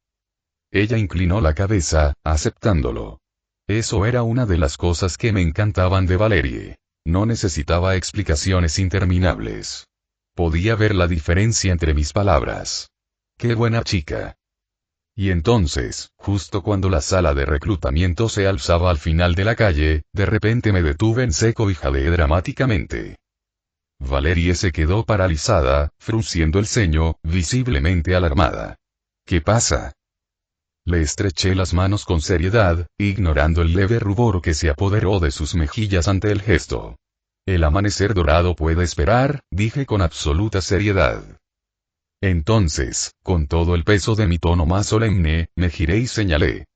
Ella inclinó la cabeza, aceptándolo. Eso era una de las cosas que me encantaban de Valerie. No necesitaba explicaciones interminables. Podía ver la diferencia entre mis palabras. ¡Qué buena chica! Y entonces, justo cuando la sala de reclutamiento se alzaba al final de la calle, de repente me detuve en seco y jadeé dramáticamente. Valerie se quedó paralizada, frunciendo el ceño, visiblemente alarmada. ¿Qué pasa? Le estreché las manos con seriedad, ignorando el leve rubor que se apoderó de sus mejillas ante el gesto. El amanecer dorado puede esperar, dije con absoluta seriedad. Entonces, con todo el peso de mi tono más solemne, me giré y señalé.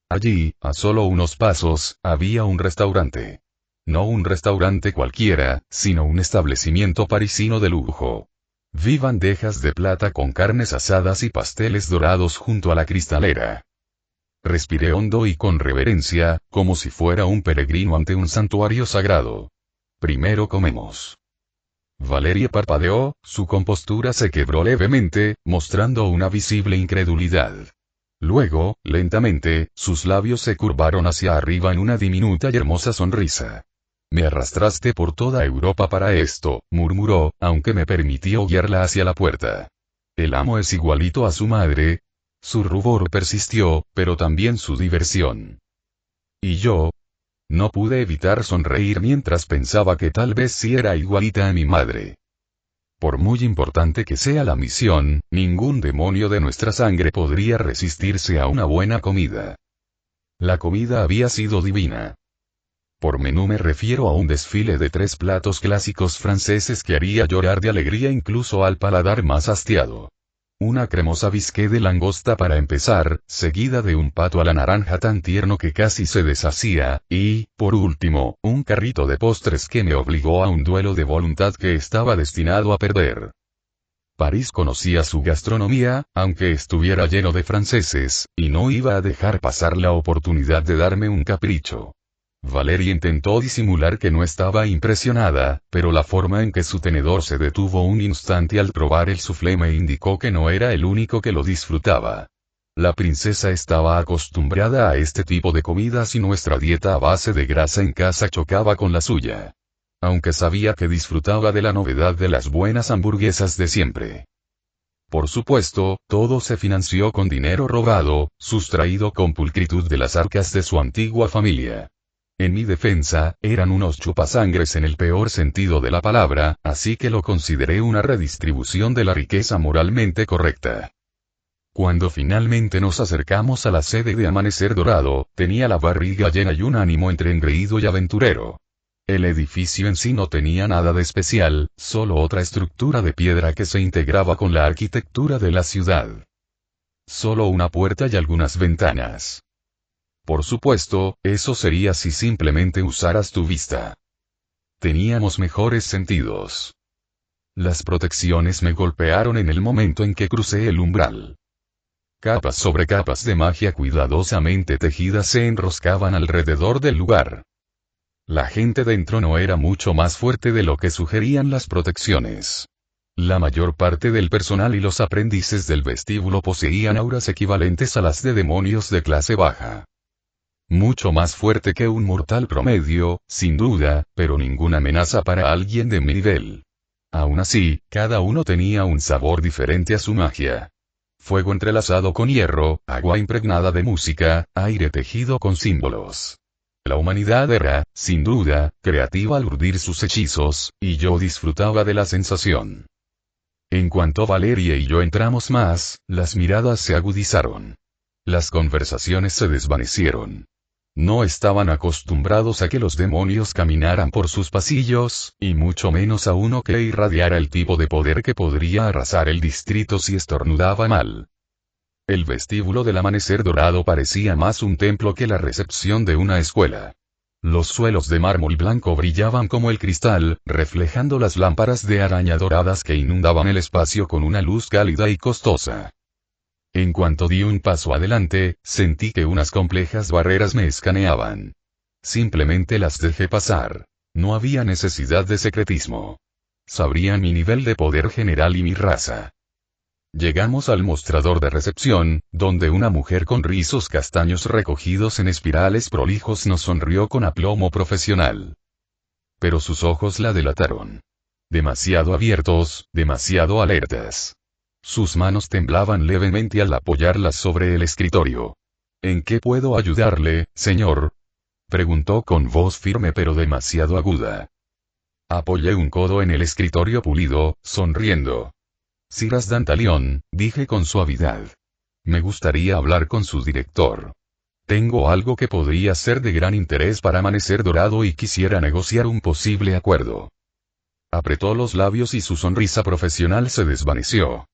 Allí, a solo unos pasos, había un restaurante. No un restaurante cualquiera, sino un establecimiento parisino de lujo. Vi bandejas de plata con carnes asadas y pasteles dorados junto a la cristalera. Respiré hondo y con reverencia, como si fuera un peregrino ante un santuario sagrado. Primero comemos. Valerie parpadeó, su compostura se quebró levemente, mostrando una visible incredulidad. Luego, lentamente, sus labios se curvaron hacia arriba en una diminuta y hermosa sonrisa. Me arrastraste por toda Europa para esto, murmuró, aunque me permitió guiarla hacia la puerta. El amo es igualito a su madre. Su rubor persistió, pero también su diversión. ¿Y yo? No pude evitar sonreír mientras pensaba que tal vez sí era igualita a mi madre. Por muy importante que sea la misión, ningún demonio de nuestra sangre podría resistirse a una buena comida. La comida había sido divina. Por menú me refiero a un desfile de 3 platos clásicos franceses que haría llorar de alegría incluso al paladar más hastiado. Una cremosa bisqué de langosta para empezar, seguida de un pato a la naranja tan tierno que casi se deshacía, y, por último, un carrito de postres que me obligó a un duelo de voluntad que estaba destinado a perder. París conocía su gastronomía, aunque estuviera lleno de franceses, y no iba a dejar pasar la oportunidad de darme un capricho. Valerie intentó disimular que no estaba impresionada, pero la forma en que su tenedor se detuvo un instante al probar el soufflé me indicó que no era el único que lo disfrutaba. La princesa estaba acostumbrada a este tipo de comidas y nuestra dieta a base de grasa en casa chocaba con la suya. Aunque sabía que disfrutaba de la novedad de las buenas hamburguesas de siempre. Por supuesto, todo se financió con dinero robado, sustraído con pulcritud de las arcas de su antigua familia. En mi defensa, eran unos chupasangres en el peor sentido de la palabra, así que lo consideré una redistribución de la riqueza moralmente correcta. Cuando finalmente nos acercamos a la sede de Amanecer Dorado, tenía la barriga llena y un ánimo entre engreído y aventurero. El edificio en sí no tenía nada de especial, solo otra estructura de piedra que se integraba con la arquitectura de la ciudad. Solo una puerta y algunas ventanas. Por supuesto, eso sería si simplemente usaras tu vista. Teníamos mejores sentidos. Las protecciones me golpearon en el momento en que crucé el umbral. Capas sobre capas de magia cuidadosamente tejidas se enroscaban alrededor del lugar. La gente dentro no era mucho más fuerte de lo que sugerían las protecciones. La mayor parte del personal y los aprendices del vestíbulo poseían auras equivalentes a las de demonios de clase baja. Mucho más fuerte que un mortal promedio, sin duda, pero ninguna amenaza para alguien de mi nivel. Aún así, cada uno tenía un sabor diferente a su magia. Fuego entrelazado con hierro, agua impregnada de música, aire tejido con símbolos. La humanidad era, sin duda, creativa al urdir sus hechizos, y yo disfrutaba de la sensación. En cuanto Valerie y yo entramos más, las miradas se agudizaron. Las conversaciones se desvanecieron. No estaban acostumbrados a que los demonios caminaran por sus pasillos, y mucho menos a uno que irradiara el tipo de poder que podría arrasar el distrito si estornudaba mal. El vestíbulo del Amanecer Dorado parecía más un templo que la recepción de una escuela. Los suelos de mármol blanco brillaban como el cristal, reflejando las lámparas de araña doradas que inundaban el espacio con una luz cálida y costosa. En cuanto di un paso adelante, sentí que unas complejas barreras me escaneaban. Simplemente las dejé pasar. No había necesidad de secretismo. Sabrían mi nivel de poder general y mi raza. Llegamos al mostrador de recepción, donde una mujer con rizos castaños recogidos en espirales prolijos nos sonrió con aplomo profesional. Pero sus ojos la delataron. Demasiado abiertos, demasiado alertas. Sus manos temblaban levemente al apoyarlas sobre el escritorio. ¿En qué puedo ayudarle, señor? Preguntó con voz firme pero demasiado aguda. Apoyé un codo en el escritorio pulido, sonriendo. Siras Dantalión, dije con suavidad. Me gustaría hablar con su director. Tengo algo que podría ser de gran interés para Amanecer Dorado y quisiera negociar un posible acuerdo. Apretó los labios y su sonrisa profesional se desvaneció.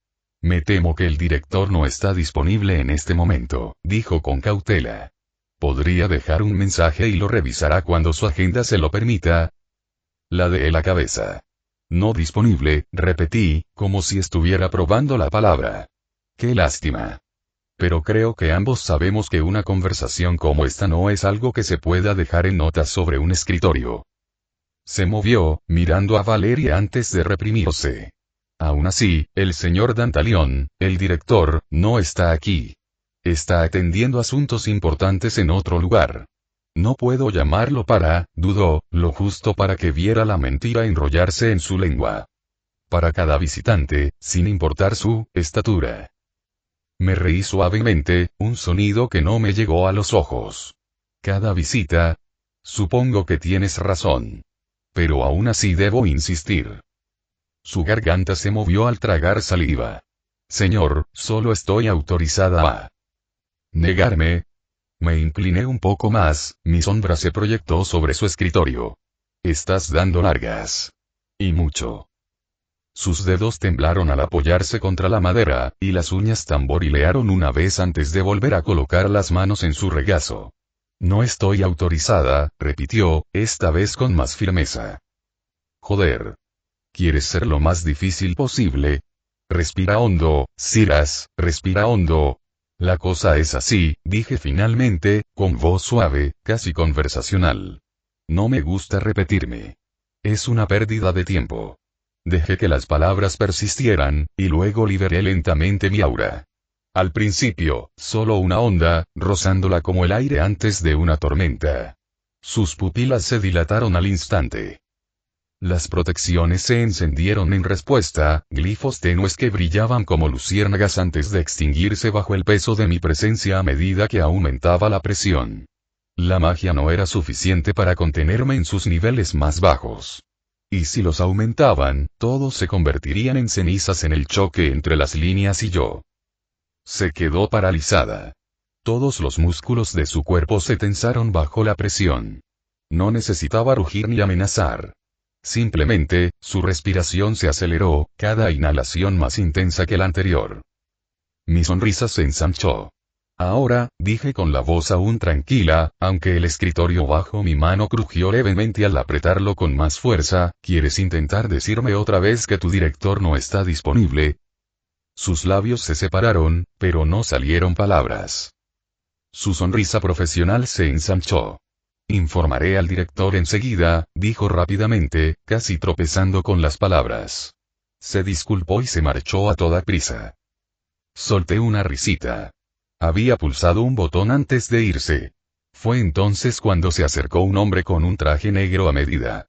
Me temo que el director no está disponible en este momento, dijo con cautela. ¿Podría dejar un mensaje y lo revisará cuando su agenda se lo permita? Ladeé la cabeza. No disponible, repetí, como si estuviera probando la palabra. Qué lástima. Pero creo que ambos sabemos que una conversación como esta no es algo que se pueda dejar en notas sobre un escritorio. Se movió, mirando a Valeria antes de reprimirse. Aún así, el señor Dantalión, el director, no está aquí. Está atendiendo asuntos importantes en otro lugar. No puedo llamarlo dudó, lo justo para que viera la mentira enrollarse en su lengua. Para cada visitante, sin importar su estatura. Me reí suavemente, un sonido que no me llegó a los ojos. Cada visita. Supongo que tienes razón. Pero aún así debo insistir. Su garganta se movió al tragar saliva. Señor, solo estoy autorizada a negarme. Me incliné un poco más, mi sombra se proyectó sobre su escritorio. Estás dando largas. Y mucho. Sus dedos temblaron al apoyarse contra la madera, y las uñas tamborilearon una vez antes de volver a colocar las manos en su regazo. No estoy autorizada, repitió, esta vez con más firmeza. Joder. ¿Quieres ser lo más difícil posible? Respira hondo, Siras, respira hondo. La cosa es así, dije finalmente, con voz suave, casi conversacional. No me gusta repetirme. Es una pérdida de tiempo. Dejé que las palabras persistieran, y luego liberé lentamente mi aura. Al principio, solo una onda, rozándola como el aire antes de una tormenta. Sus pupilas se dilataron al instante. Las protecciones se encendieron en respuesta, glifos tenues que brillaban como luciérnagas antes de extinguirse bajo el peso de mi presencia a medida que aumentaba la presión. La magia no era suficiente para contenerme en sus niveles más bajos. Y si los aumentaban, todos se convertirían en cenizas en el choque entre las líneas y yo. Se quedó paralizada. Todos los músculos de su cuerpo se tensaron bajo la presión. No necesitaba rugir ni amenazar. Simplemente, su respiración se aceleró, cada inhalación más intensa que la anterior. Mi sonrisa se ensanchó. Ahora, dije con la voz aún tranquila, aunque el escritorio bajo mi mano crujió levemente al apretarlo con más fuerza, ¿quieres intentar decirme otra vez que tu director no está disponible? Sus labios se separaron, pero no salieron palabras. Su sonrisa profesional se ensanchó. Informaré al director enseguida, dijo rápidamente, casi tropezando con las palabras. Se disculpó y se marchó a toda prisa. Solté una risita. Había pulsado un botón antes de irse. Fue entonces cuando se acercó un hombre con un traje negro a medida.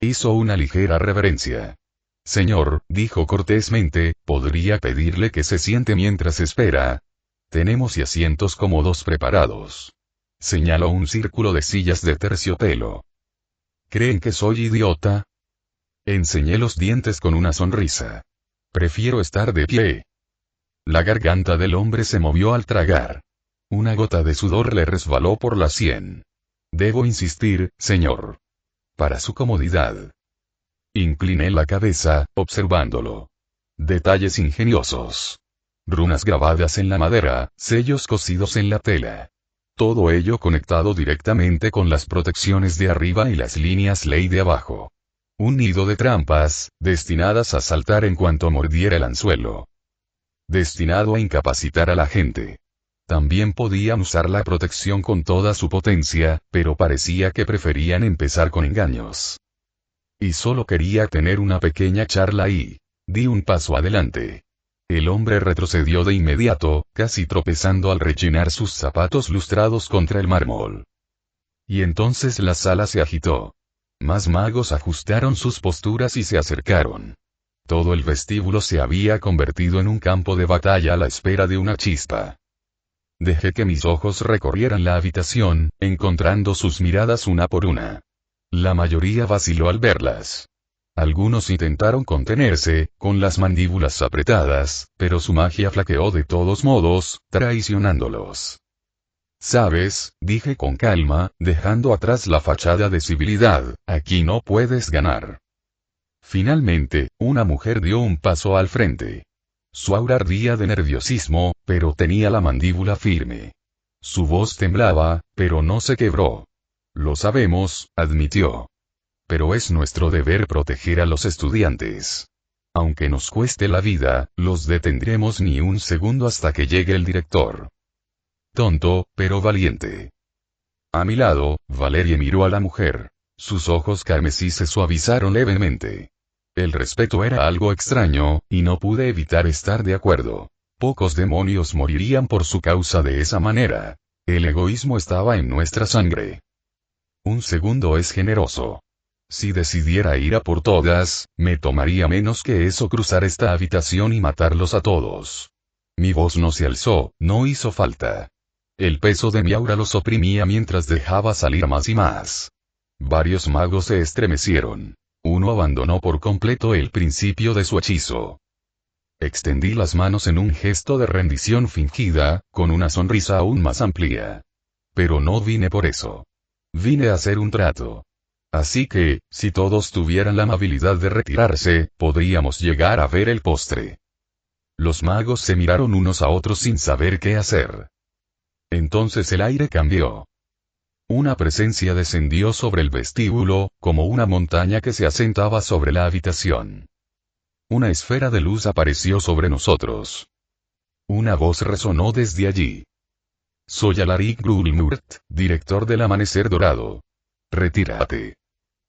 Hizo una ligera reverencia. Señor, dijo cortésmente, ¿podría pedirle que se siente mientras espera? Tenemos asientos cómodos preparados. Señaló un círculo de sillas de terciopelo. ¿Creen que soy idiota? Enseñé los dientes con una sonrisa. Prefiero estar de pie. La garganta del hombre se movió al tragar. Una gota de sudor le resbaló por la sien. Debo insistir, señor. Para su comodidad. Incliné la cabeza, observándolo. Detalles ingeniosos. Runas grabadas en la madera, sellos cosidos en la tela. Todo ello conectado directamente con las protecciones de arriba y las líneas ley de abajo. Un nido de trampas, destinadas a saltar en cuanto mordiera el anzuelo. Destinado a incapacitar a la gente. También podían usar la protección con toda su potencia, pero parecía que preferían empezar con engaños. Y solo quería tener una pequeña charla y di un paso adelante. El hombre retrocedió de inmediato, casi tropezando al rechinar sus zapatos lustrados contra el mármol. Y entonces la sala se agitó. Más magos ajustaron sus posturas y se acercaron. Todo el vestíbulo se había convertido en un campo de batalla a la espera de una chispa. Dejé que mis ojos recorrieran la habitación, encontrando sus miradas una por una. La mayoría vaciló al verlas. Algunos intentaron contenerse, con las mandíbulas apretadas, pero su magia flaqueó de todos modos, traicionándolos. «Sabes», dije con calma, dejando atrás la fachada de civilidad, «aquí no puedes ganar». Finalmente, una mujer dio un paso al frente. Su aura ardía de nerviosismo, pero tenía la mandíbula firme. Su voz temblaba, pero no se quebró. «Lo sabemos», admitió. «Pero es nuestro deber proteger a los estudiantes. Aunque nos cueste la vida, los detendremos ni un segundo hasta que llegue el director». Tonto, pero valiente. A mi lado, Valerie miró a la mujer. Sus ojos carmesí se suavizaron levemente. El respeto era algo extraño, y no pude evitar estar de acuerdo. Pocos demonios morirían por su causa de esa manera. El egoísmo estaba en nuestra sangre. Un segundo es generoso. Si decidiera ir a por todas, me tomaría menos que eso cruzar esta habitación y matarlos a todos. Mi voz no se alzó, no hizo falta. El peso de mi aura los oprimía mientras dejaba salir más y más. Varios magos se estremecieron. Uno abandonó por completo el principio de su hechizo. Extendí las manos en un gesto de rendición fingida, con una sonrisa aún más amplia. Pero no vine por eso. Vine a hacer un trato. Así que, si todos tuvieran la amabilidad de retirarse, podríamos llegar a ver el postre. Los magos se miraron unos a otros sin saber qué hacer. Entonces el aire cambió. Una presencia descendió sobre el vestíbulo, como una montaña que se asentaba sobre la habitación. Una esfera de luz apareció sobre nosotros. Una voz resonó desde allí. «Soy Alaric Gulmurt, director del Amanecer Dorado. Retírate.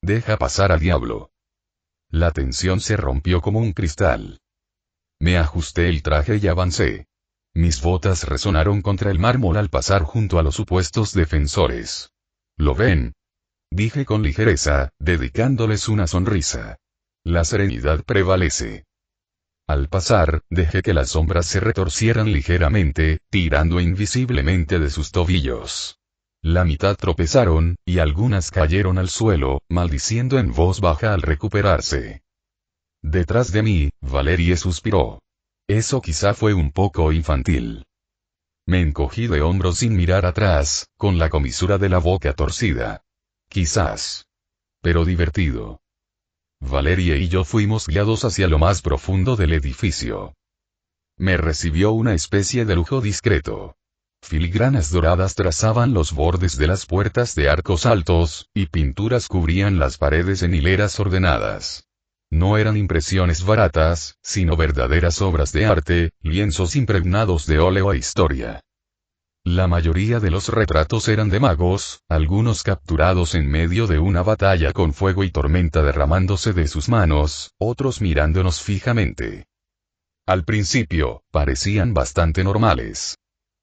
Deja pasar al diablo». La tensión se rompió como un cristal. Me ajusté el traje y avancé. Mis botas resonaron contra el mármol al pasar junto a los supuestos defensores. «¿Lo ven?», dije con ligereza, dedicándoles una sonrisa. La serenidad prevalece. Al pasar, dejé que las sombras se retorcieran ligeramente, tirando invisiblemente de sus tobillos. La mitad tropezaron, y algunas cayeron al suelo, maldiciendo en voz baja al recuperarse. Detrás de mí, Valerie suspiró. Eso quizá fue un poco infantil. Me encogí de hombros sin mirar atrás, con la comisura de la boca torcida. Quizás. Pero divertido. Valerie y yo fuimos guiados hacia lo más profundo del edificio. Me recibió una especie de lujo discreto. Filigranas doradas trazaban los bordes de las puertas de arcos altos, y pinturas cubrían las paredes en hileras ordenadas. No eran impresiones baratas, sino verdaderas obras de arte, lienzos impregnados de óleo e historia. La mayoría de los retratos eran de magos, algunos capturados en medio de una batalla con fuego y tormenta derramándose de sus manos, otros mirándonos fijamente. Al principio, parecían bastante normales.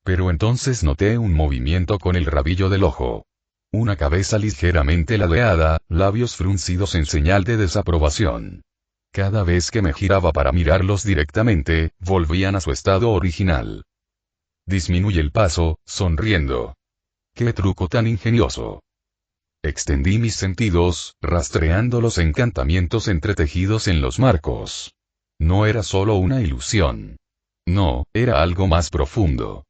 Pero entonces noté un movimiento con el rabillo del ojo. Una cabeza ligeramente ladeada, labios fruncidos en señal de desaprobación. Cada vez que me giraba para mirarlos directamente, volvían a su estado original. Disminuye el paso, sonriendo. ¡Qué truco tan ingenioso! Extendí mis sentidos, rastreando los encantamientos entretejidos en los marcos. No era solo una ilusión. No, era algo más profundo.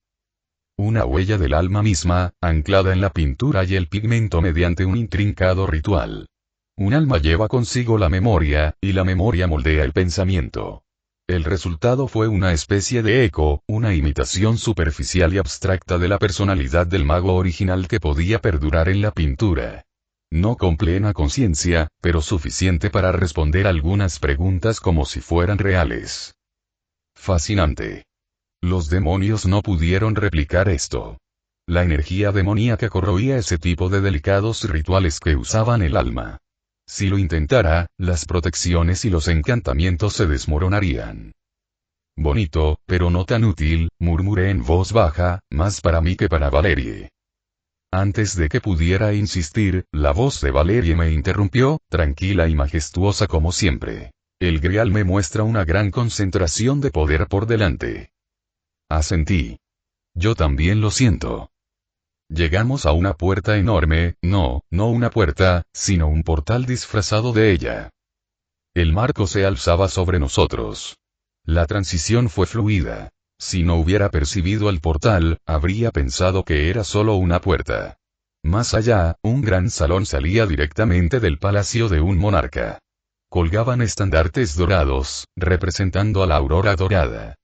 Una huella del alma misma, anclada en la pintura y el pigmento mediante un intrincado ritual. Un alma lleva consigo la memoria, y la memoria moldea el pensamiento. El resultado fue una especie de eco, una imitación superficial y abstracta de la personalidad del mago original que podía perdurar en la pintura. No con plena conciencia, pero suficiente para responder algunas preguntas como si fueran reales. Fascinante. Los demonios no pudieron replicar esto. La energía demoníaca corroía ese tipo de delicados rituales que usaban el alma. Si lo intentara, las protecciones y los encantamientos se desmoronarían. Bonito, pero no tan útil, murmuré en voz baja, más para mí que para Valerie. Antes de que pudiera insistir, la voz de Valerie me interrumpió, tranquila y majestuosa como siempre. El grial me muestra una gran concentración de poder por delante. Asentí. Yo también lo siento. Llegamos a una puerta enorme, no una puerta, sino un portal disfrazado de ella. El marco se alzaba sobre nosotros. La transición fue fluida. Si no hubiera percibido el portal, habría pensado que era solo una puerta. Más allá, un gran salón salía directamente del palacio de un monarca. Colgaban estandartes dorados, representando a la aurora dorada.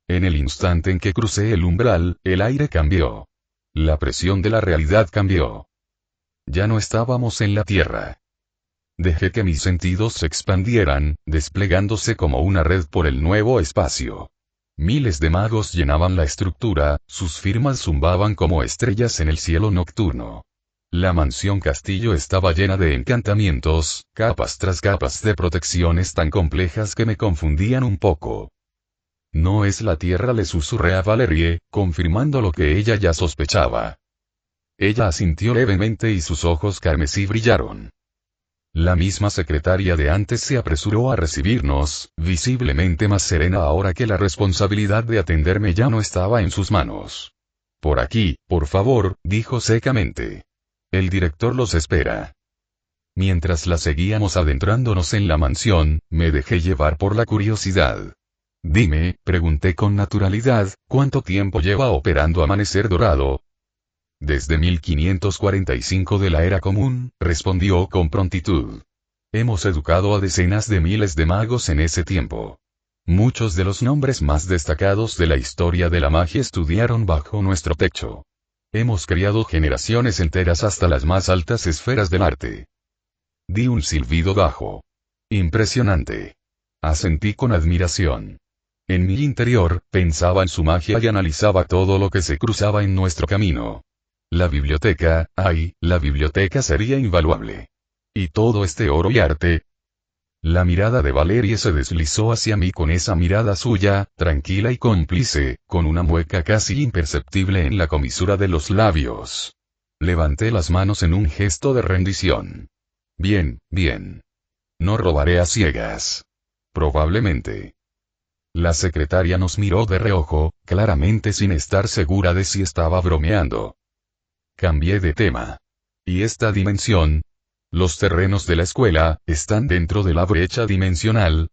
En el instante en que crucé el umbral, el aire cambió. La presión de la realidad cambió. Ya no estábamos en la tierra. Dejé que mis sentidos se expandieran, desplegándose como una red por el nuevo espacio. Miles de magos llenaban la estructura, sus firmas zumbaban como estrellas en el cielo nocturno. La mansión castillo estaba llena de encantamientos, capas tras capas de protecciones tan complejas que me confundían un poco. No es la tierra, le susurré a Valerie, confirmando lo que ella ya sospechaba. Ella asintió levemente y sus ojos carmesí brillaron. La misma secretaria de antes se apresuró a recibirnos, visiblemente más serena ahora que la responsabilidad de atenderme ya no estaba en sus manos. Por aquí, por favor, dijo secamente. El director los espera. Mientras la seguíamos adentrándonos en la mansión, me dejé llevar por la curiosidad. Dime, pregunté con naturalidad, ¿cuánto tiempo lleva operando Amanecer Dorado? Desde 1545 de la Era Común, respondió con prontitud. Hemos educado a decenas de miles de magos en ese tiempo. Muchos de los nombres más destacados de la historia de la magia estudiaron bajo nuestro techo. Hemos criado generaciones enteras hasta las más altas esferas del arte. Di un silbido bajo. Impresionante. Asentí con admiración. En mi interior, pensaba en su magia y analizaba todo lo que se cruzaba en nuestro camino. La biblioteca, la biblioteca sería invaluable. ¿Y todo este oro y arte? La mirada de Valerie se deslizó hacia mí con esa mirada suya, tranquila y cómplice, con una mueca casi imperceptible en la comisura de los labios. Levanté las manos en un gesto de rendición. Bien. No robaré a ciegas. Probablemente. La secretaria nos miró de reojo, claramente sin estar segura de si estaba bromeando. Cambié de tema. ¿Y esta dimensión? Los terrenos de la escuela, ¿están dentro de la brecha dimensional?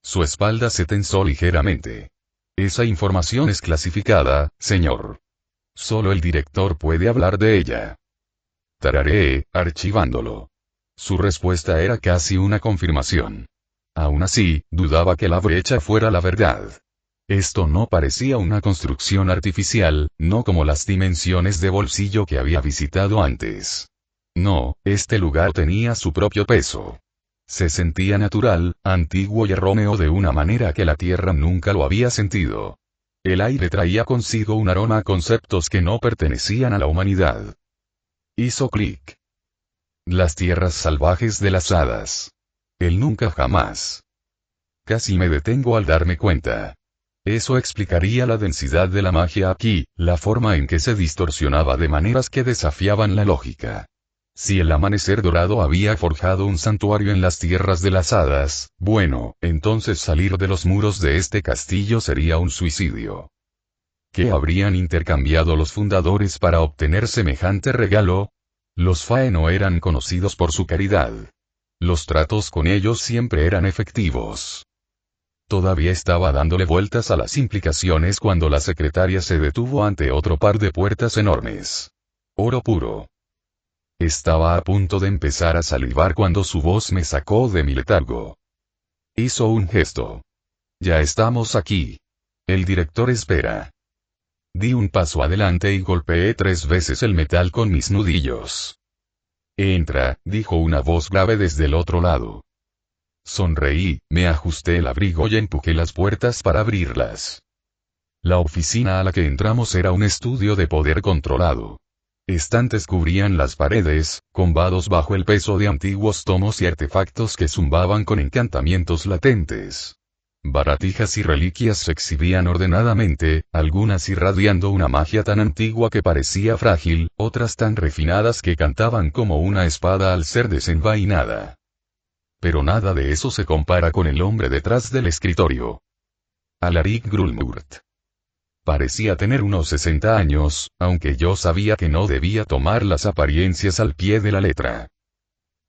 Su espalda se tensó ligeramente. Esa información es clasificada, señor. Solo el director puede hablar de ella. Tarareé, archivándolo. Su respuesta era casi una confirmación. Aún así, dudaba que la brecha fuera la verdad. Esto no parecía una construcción artificial, no como las dimensiones de bolsillo que había visitado antes. No, este lugar tenía su propio peso. Se sentía natural, antiguo y erróneo de una manera que la Tierra nunca lo había sentido. El aire traía consigo un aroma a conceptos que no pertenecían a la humanidad. Hizo clic. Las tierras salvajes de las hadas. El nunca jamás. Casi me detengo al darme cuenta. Eso explicaría la densidad de la magia aquí, la forma en que se distorsionaba de maneras que desafiaban la lógica. Si el Amanecer Dorado había forjado un santuario en las tierras de las hadas, bueno, entonces salir de los muros de este castillo sería un suicidio. ¿Qué habrían intercambiado los fundadores para obtener semejante regalo? Los Fae no eran conocidos por su caridad. Los tratos con ellos siempre eran efectivos. Todavía estaba dándole vueltas a las implicaciones cuando la secretaria se detuvo ante otro par de puertas enormes. Oro puro. Estaba a punto de empezar a salivar cuando su voz me sacó de mi letargo. Hizo un gesto. Ya estamos aquí. El director espera. Di un paso adelante y golpeé 3 veces el metal con mis nudillos. Entra, dijo una voz grave desde el otro lado. Sonreí, me ajusté el abrigo y empujé las puertas para abrirlas. La oficina a la que entramos era un estudio de poder controlado. Estantes cubrían las paredes, combados bajo el peso de antiguos tomos y artefactos que zumbaban con encantamientos latentes. Baratijas y reliquias se exhibían ordenadamente, algunas irradiando una magia tan antigua que parecía frágil, otras tan refinadas que cantaban como una espada al ser desenvainada. Pero nada de eso se compara con el hombre detrás del escritorio. Alaric Grulmurt. Parecía tener unos 60 años, aunque yo sabía que no debía tomar las apariencias al pie de la letra.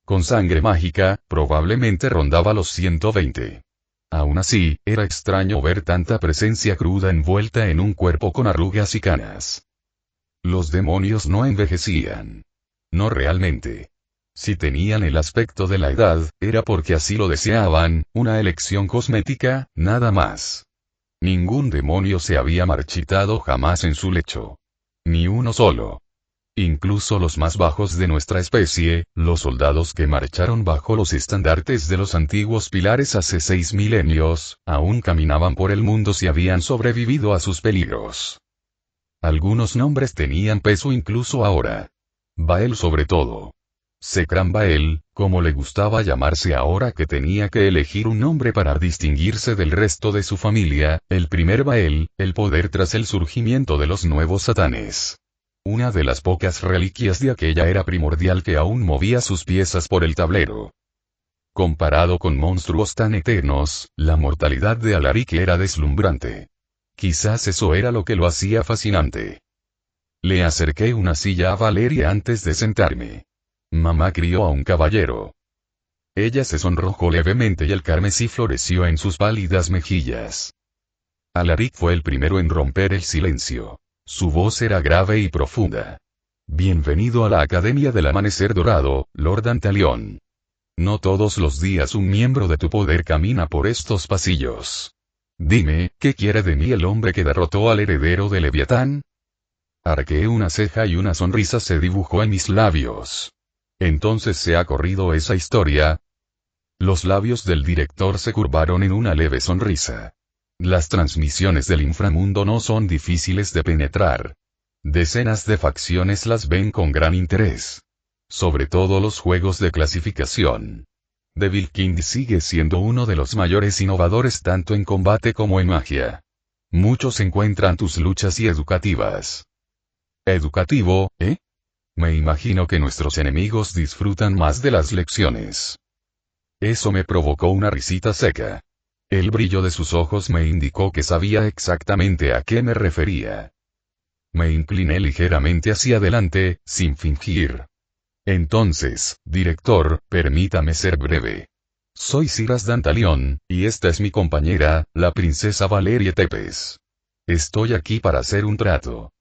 Con sangre mágica, probablemente rondaba los 120. Aún así, era extraño ver tanta presencia cruda envuelta en un cuerpo con arrugas y canas. Los demonios no envejecían. No realmente. Si tenían el aspecto de la edad, era porque así lo deseaban, una elección cosmética, nada más. Ningún demonio se había marchitado jamás en su lecho. Ni uno solo. Incluso los más bajos de nuestra especie, los soldados que marcharon bajo los estandartes de los antiguos pilares hace 6 milenios, aún caminaban por el mundo si habían sobrevivido a sus peligros. Algunos nombres tenían peso incluso ahora. Bael sobre todo. Sekran Bael, como le gustaba llamarse ahora que tenía que elegir un nombre para distinguirse del resto de su familia, el primer Bael, el poder tras el surgimiento de los nuevos satanes. Una de las pocas reliquias de aquella era primordial que aún movía sus piezas por el tablero. Comparado con monstruos tan eternos, la mortalidad de Alaric era deslumbrante. Quizás eso era lo que lo hacía fascinante. Le acerqué una silla a Valeria antes de sentarme. Mamá crió a un caballero. Ella se sonrojó levemente y el carmesí floreció en sus pálidas mejillas. Alaric fue el primero en romper el silencio. Su voz era grave y profunda. Bienvenido a la Academia del Amanecer Dorado, Lord Antalion. No todos los días un miembro de tu poder camina por estos pasillos. Dime, ¿qué quiere de mí el hombre que derrotó al heredero de Leviatán? Arqueé una ceja y una sonrisa se dibujó en mis labios. Entonces se ha corrido esa historia. Los labios del director se curvaron en una leve sonrisa. Las transmisiones del inframundo no son difíciles de penetrar. Decenas de facciones las ven con gran interés. Sobre todo los juegos de clasificación. Devil King sigue siendo uno de los mayores innovadores tanto en combate como en magia. Muchos encuentran tus luchas y educativas. ¿Educativo, eh? Me imagino que nuestros enemigos disfrutan más de las lecciones. Eso me provocó una risita seca. El brillo de sus ojos me indicó que sabía exactamente a qué me refería. Me incliné ligeramente hacia adelante, sin fingir. Entonces, director, permítame ser breve. Soy Siras Dantalion, y esta es mi compañera, la princesa Valeria Tepes. Estoy aquí para hacer un trato.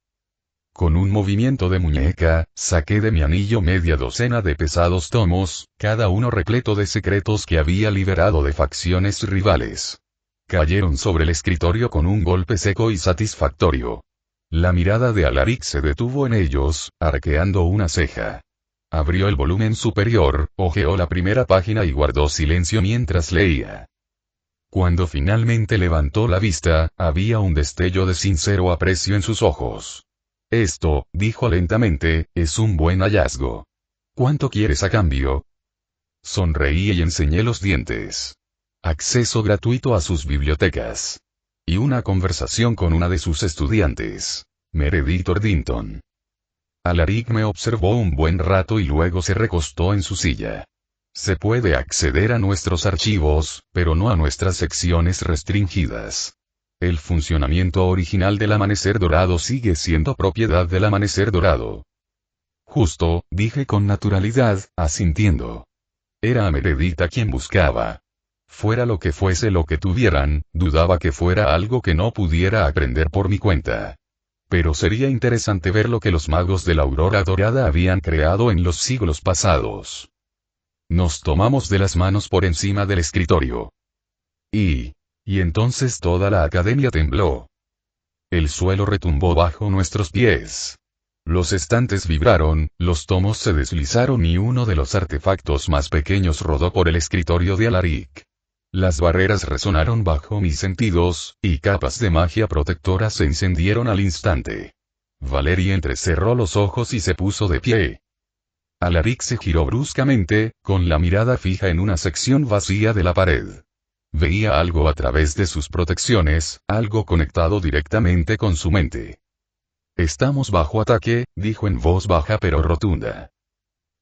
Con un movimiento de muñeca, saqué de mi anillo media docena de pesados tomos, cada uno repleto de secretos que había liberado de facciones rivales. Cayeron sobre el escritorio con un golpe seco y satisfactorio. La mirada de Alaric se detuvo en ellos, arqueando una ceja. Abrió el volumen superior, hojeó la primera página y guardó silencio mientras leía. Cuando finalmente levantó la vista, había un destello de sincero aprecio en sus ojos. Esto, dijo lentamente, es un buen hallazgo. ¿Cuánto quieres a cambio? Sonreí y enseñé los dientes. Acceso gratuito a sus bibliotecas. Y una conversación con una de sus estudiantes. Meredith Ordington. Alaric me observó un buen rato y luego se recostó en su silla. Se puede acceder a nuestros archivos, pero no a nuestras secciones restringidas. El funcionamiento original del Amanecer Dorado sigue siendo propiedad del Amanecer Dorado. Justo, dije con naturalidad, asintiendo. Era a Meredith a quien buscaba. Fuera lo que fuese lo que tuvieran, dudaba que fuera algo que no pudiera aprender por mi cuenta. Pero sería interesante ver lo que los magos de la Aurora Dorada habían creado en los siglos pasados. Nos tomamos de las manos por encima del escritorio. Y entonces toda la academia tembló. El suelo retumbó bajo nuestros pies. Los estantes vibraron, los tomos se deslizaron y uno de los artefactos más pequeños rodó por el escritorio de Alaric. Las barreras resonaron bajo mis sentidos, y capas de magia protectora se encendieron al instante. Valeria entrecerró los ojos y se puso de pie. Alaric se giró bruscamente, con la mirada fija en una sección vacía de la pared. Veía algo a través de sus protecciones, algo conectado directamente con su mente. Estamos bajo ataque, dijo en voz baja pero rotunda.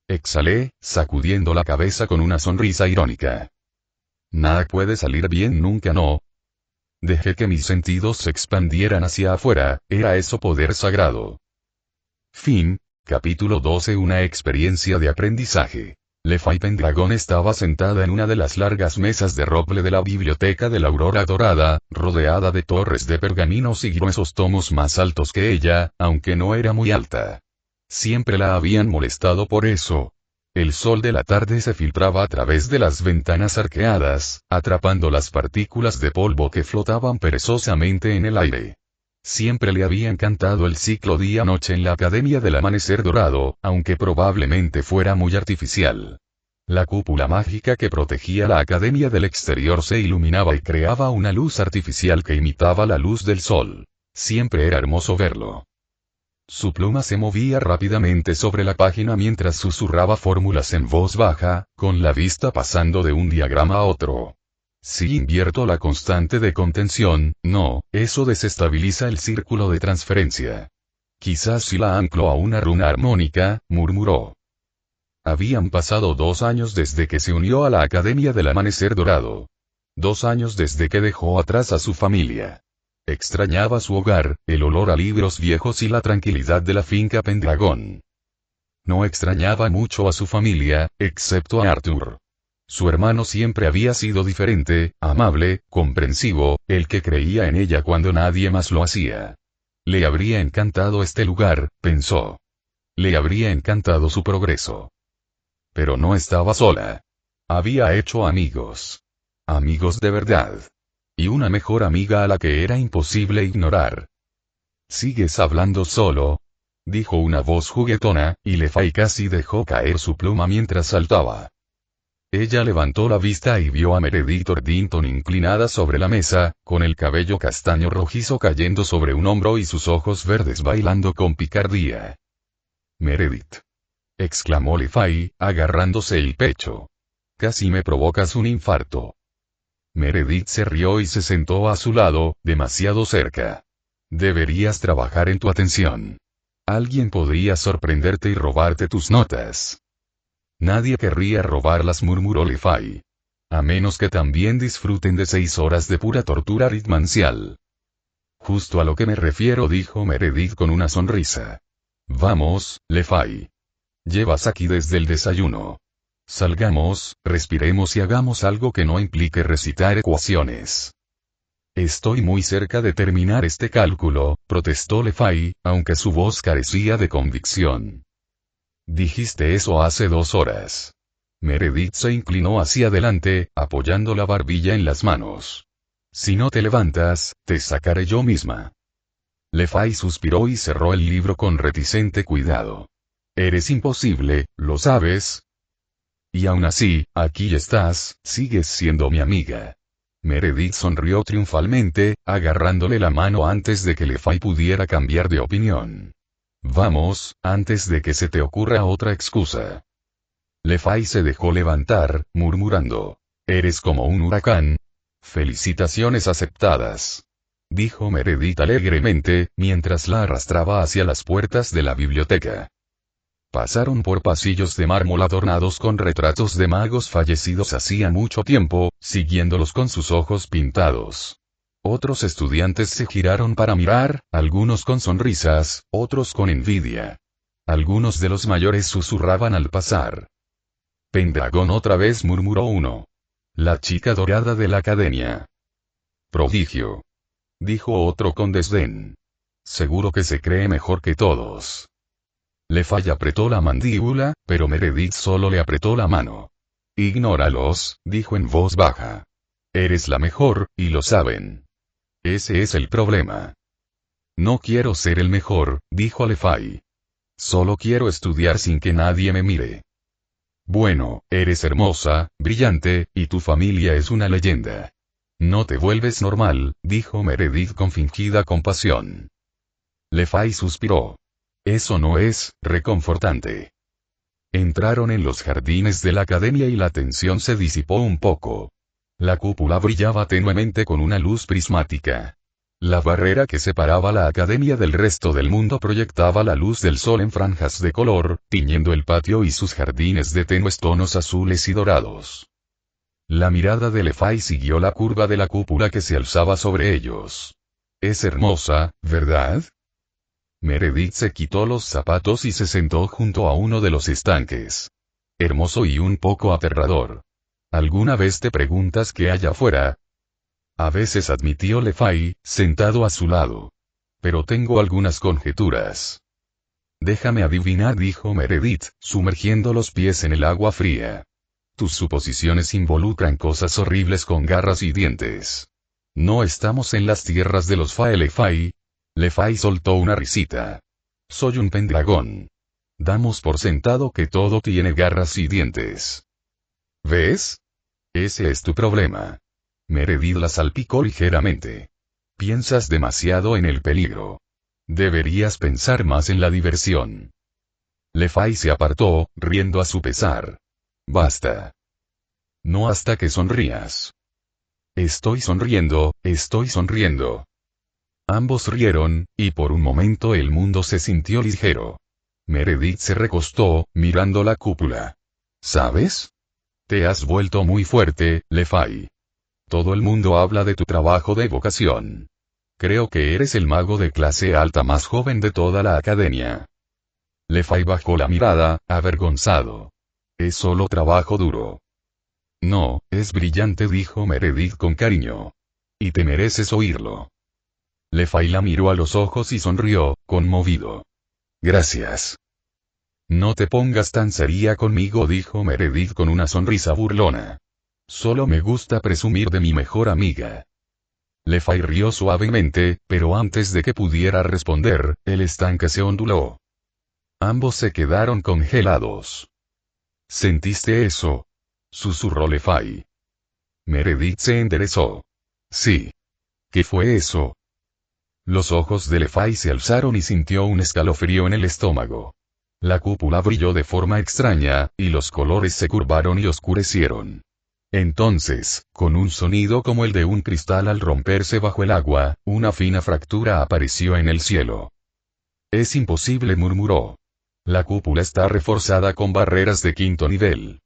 Exhalé, sacudiendo la cabeza con una sonrisa irónica. Nada puede salir bien nunca, ¿no? Dejé que mis sentidos se expandieran hacia afuera, ¿era eso poder sagrado? Fin, capítulo 12. Una experiencia de aprendizaje. Lefay Pendragon estaba sentada en una de las largas mesas de roble de la biblioteca de la Aurora Dorada, rodeada de torres de pergaminos y gruesos tomos más altos que ella, aunque no era muy alta. Siempre la habían molestado por eso. El sol de la tarde se filtraba a través de las ventanas arqueadas, atrapando las partículas de polvo que flotaban perezosamente en el aire. Siempre le había encantado el ciclo día-noche en la Academia del Amanecer Dorado, aunque probablemente fuera muy artificial. La cúpula mágica que protegía la Academia del exterior se iluminaba y creaba una luz artificial que imitaba la luz del sol. Siempre era hermoso verlo. Su pluma se movía rápidamente sobre la página mientras susurraba fórmulas en voz baja, con la vista pasando de un diagrama a otro. Si invierto la constante de contención, no, eso desestabiliza el círculo de transferencia. Quizás si la anclo a una runa armónica, murmuró. Habían pasado 2 años desde que se unió a la Academia del Amanecer Dorado. 2 años desde que dejó atrás a su familia. Extrañaba su hogar, el olor a libros viejos y la tranquilidad de la finca Pendragon. No extrañaba mucho a su familia, excepto a Arthur. Su hermano siempre había sido diferente, amable, comprensivo, el que creía en ella cuando nadie más lo hacía. Le habría encantado este lugar, pensó. Le habría encantado su progreso. Pero no estaba sola. Había hecho amigos. Amigos de verdad. Y una mejor amiga a la que era imposible ignorar. ¿Sigues hablando solo?, dijo una voz juguetona, y Lefay casi dejó caer su pluma mientras saltaba. Ella levantó la vista y vio a Meredith Ordington inclinada sobre la mesa, con el cabello castaño rojizo cayendo sobre un hombro y sus ojos verdes bailando con picardía. «Meredith», exclamó Lefay, agarrándose el pecho. «Casi me provocas un infarto». Meredith se rió y se sentó a su lado, demasiado cerca. «Deberías trabajar en tu atención. Alguien podría sorprenderte y robarte tus notas». «Nadie querría robarlas», murmuró Lefay. «A menos que también disfruten de 6 horas de pura tortura ritmancial». «Justo a lo que me refiero», dijo Meredith con una sonrisa. «Vamos, Lefay. Llevas aquí desde el desayuno. Salgamos, respiremos y hagamos algo que no implique recitar ecuaciones». «Estoy muy cerca de terminar este cálculo», protestó Lefay, aunque su voz carecía de convicción. «Dijiste eso hace 2 horas». Meredith se inclinó hacia adelante, apoyando la barbilla en las manos. «Si no te levantas, te sacaré yo misma». Lefay suspiró y cerró el libro con reticente cuidado. «Eres imposible, ¿lo sabes? Y aún así, aquí estás, sigues siendo mi amiga». Meredith sonrió triunfalmente, agarrándole la mano antes de que Lefay pudiera cambiar de opinión. «Vamos, antes de que se te ocurra otra excusa». Lefay se dejó levantar, murmurando. «Eres como un huracán». «Felicitaciones aceptadas», dijo Meredith alegremente, mientras la arrastraba hacia las puertas de la biblioteca. Pasaron por pasillos de mármol adornados con retratos de magos fallecidos hacía mucho tiempo, siguiéndolos con sus ojos pintados. Otros estudiantes se giraron para mirar, algunos con sonrisas, otros con envidia. Algunos de los mayores susurraban al pasar. «Pendragon otra vez», murmuró uno. «La chica dorada de la academia». «Prodigio», dijo otro con desdén. «Seguro que se cree mejor que todos». Lefay apretó la mandíbula, pero Meredith solo le apretó la mano. «Ignóralos», dijo en voz baja. «Eres la mejor, y lo saben. Ese es el problema». «No quiero ser el mejor», dijo Lefay. «Solo quiero estudiar sin que nadie me mire». «Bueno, eres hermosa, brillante, y tu familia es una leyenda. No te vuelves normal», dijo Meredith con fingida compasión. Lefay suspiró. «Eso no es reconfortante». Entraron en los jardines de la academia y la tensión se disipó un poco. La cúpula brillaba tenuemente con una luz prismática. La barrera que separaba la academia del resto del mundo proyectaba la luz del sol en franjas de color, tiñendo el patio y sus jardines de tenues tonos azules y dorados. La mirada de Lefay siguió la curva de la cúpula que se alzaba sobre ellos. Es hermosa, ¿verdad? Meredith se quitó los zapatos y se sentó junto a uno de los estanques. Hermoso y un poco aterrador. ¿Alguna vez te preguntas qué hay afuera? A veces, admitió Lefay, sentado a su lado. Pero tengo algunas conjeturas. Déjame adivinar, dijo Meredith, sumergiendo los pies en el agua fría. Tus suposiciones involucran cosas horribles con garras y dientes. No estamos en las tierras de los Fae. Lefay. Lefay soltó una risita. Soy un pendragón. Damos por sentado que todo tiene garras y dientes. ¿Ves? Ese es tu problema. Meredith la salpicó ligeramente. Piensas demasiado en el peligro. Deberías pensar más en la diversión. Lefay se apartó, riendo a su pesar. Basta. No hasta que sonrías. Estoy sonriendo, estoy sonriendo. Ambos rieron, y por un momento el mundo se sintió ligero. Meredith se recostó, mirando la cúpula. ¿Sabes? Te has vuelto muy fuerte, Lefay. Todo el mundo habla de tu trabajo de evocación. Creo que eres el mago de clase alta más joven de toda la academia. Lefay bajó la mirada, avergonzado. Es solo trabajo duro. No, es brillante, dijo Meredith con cariño. Y te mereces oírlo. Lefay la miró a los ojos y sonrió, conmovido. Gracias. No te pongas tan seria conmigo, dijo Meredith con una sonrisa burlona. Solo me gusta presumir de mi mejor amiga. Lefay rió suavemente, pero antes de que pudiera responder, el estanque se onduló. Ambos se quedaron congelados. ¿Sentiste eso? Susurró Lefay. Meredith se enderezó. Sí. ¿Qué fue eso? Los ojos de Lefay se alzaron y sintió un escalofrío en el estómago. La cúpula brilló de forma extraña, y los colores se curvaron y oscurecieron. Entonces, con un sonido como el de un cristal al romperse bajo el agua, una fina fractura apareció en el cielo. Es imposible, murmuró. La cúpula está reforzada con barreras de 5º nivel.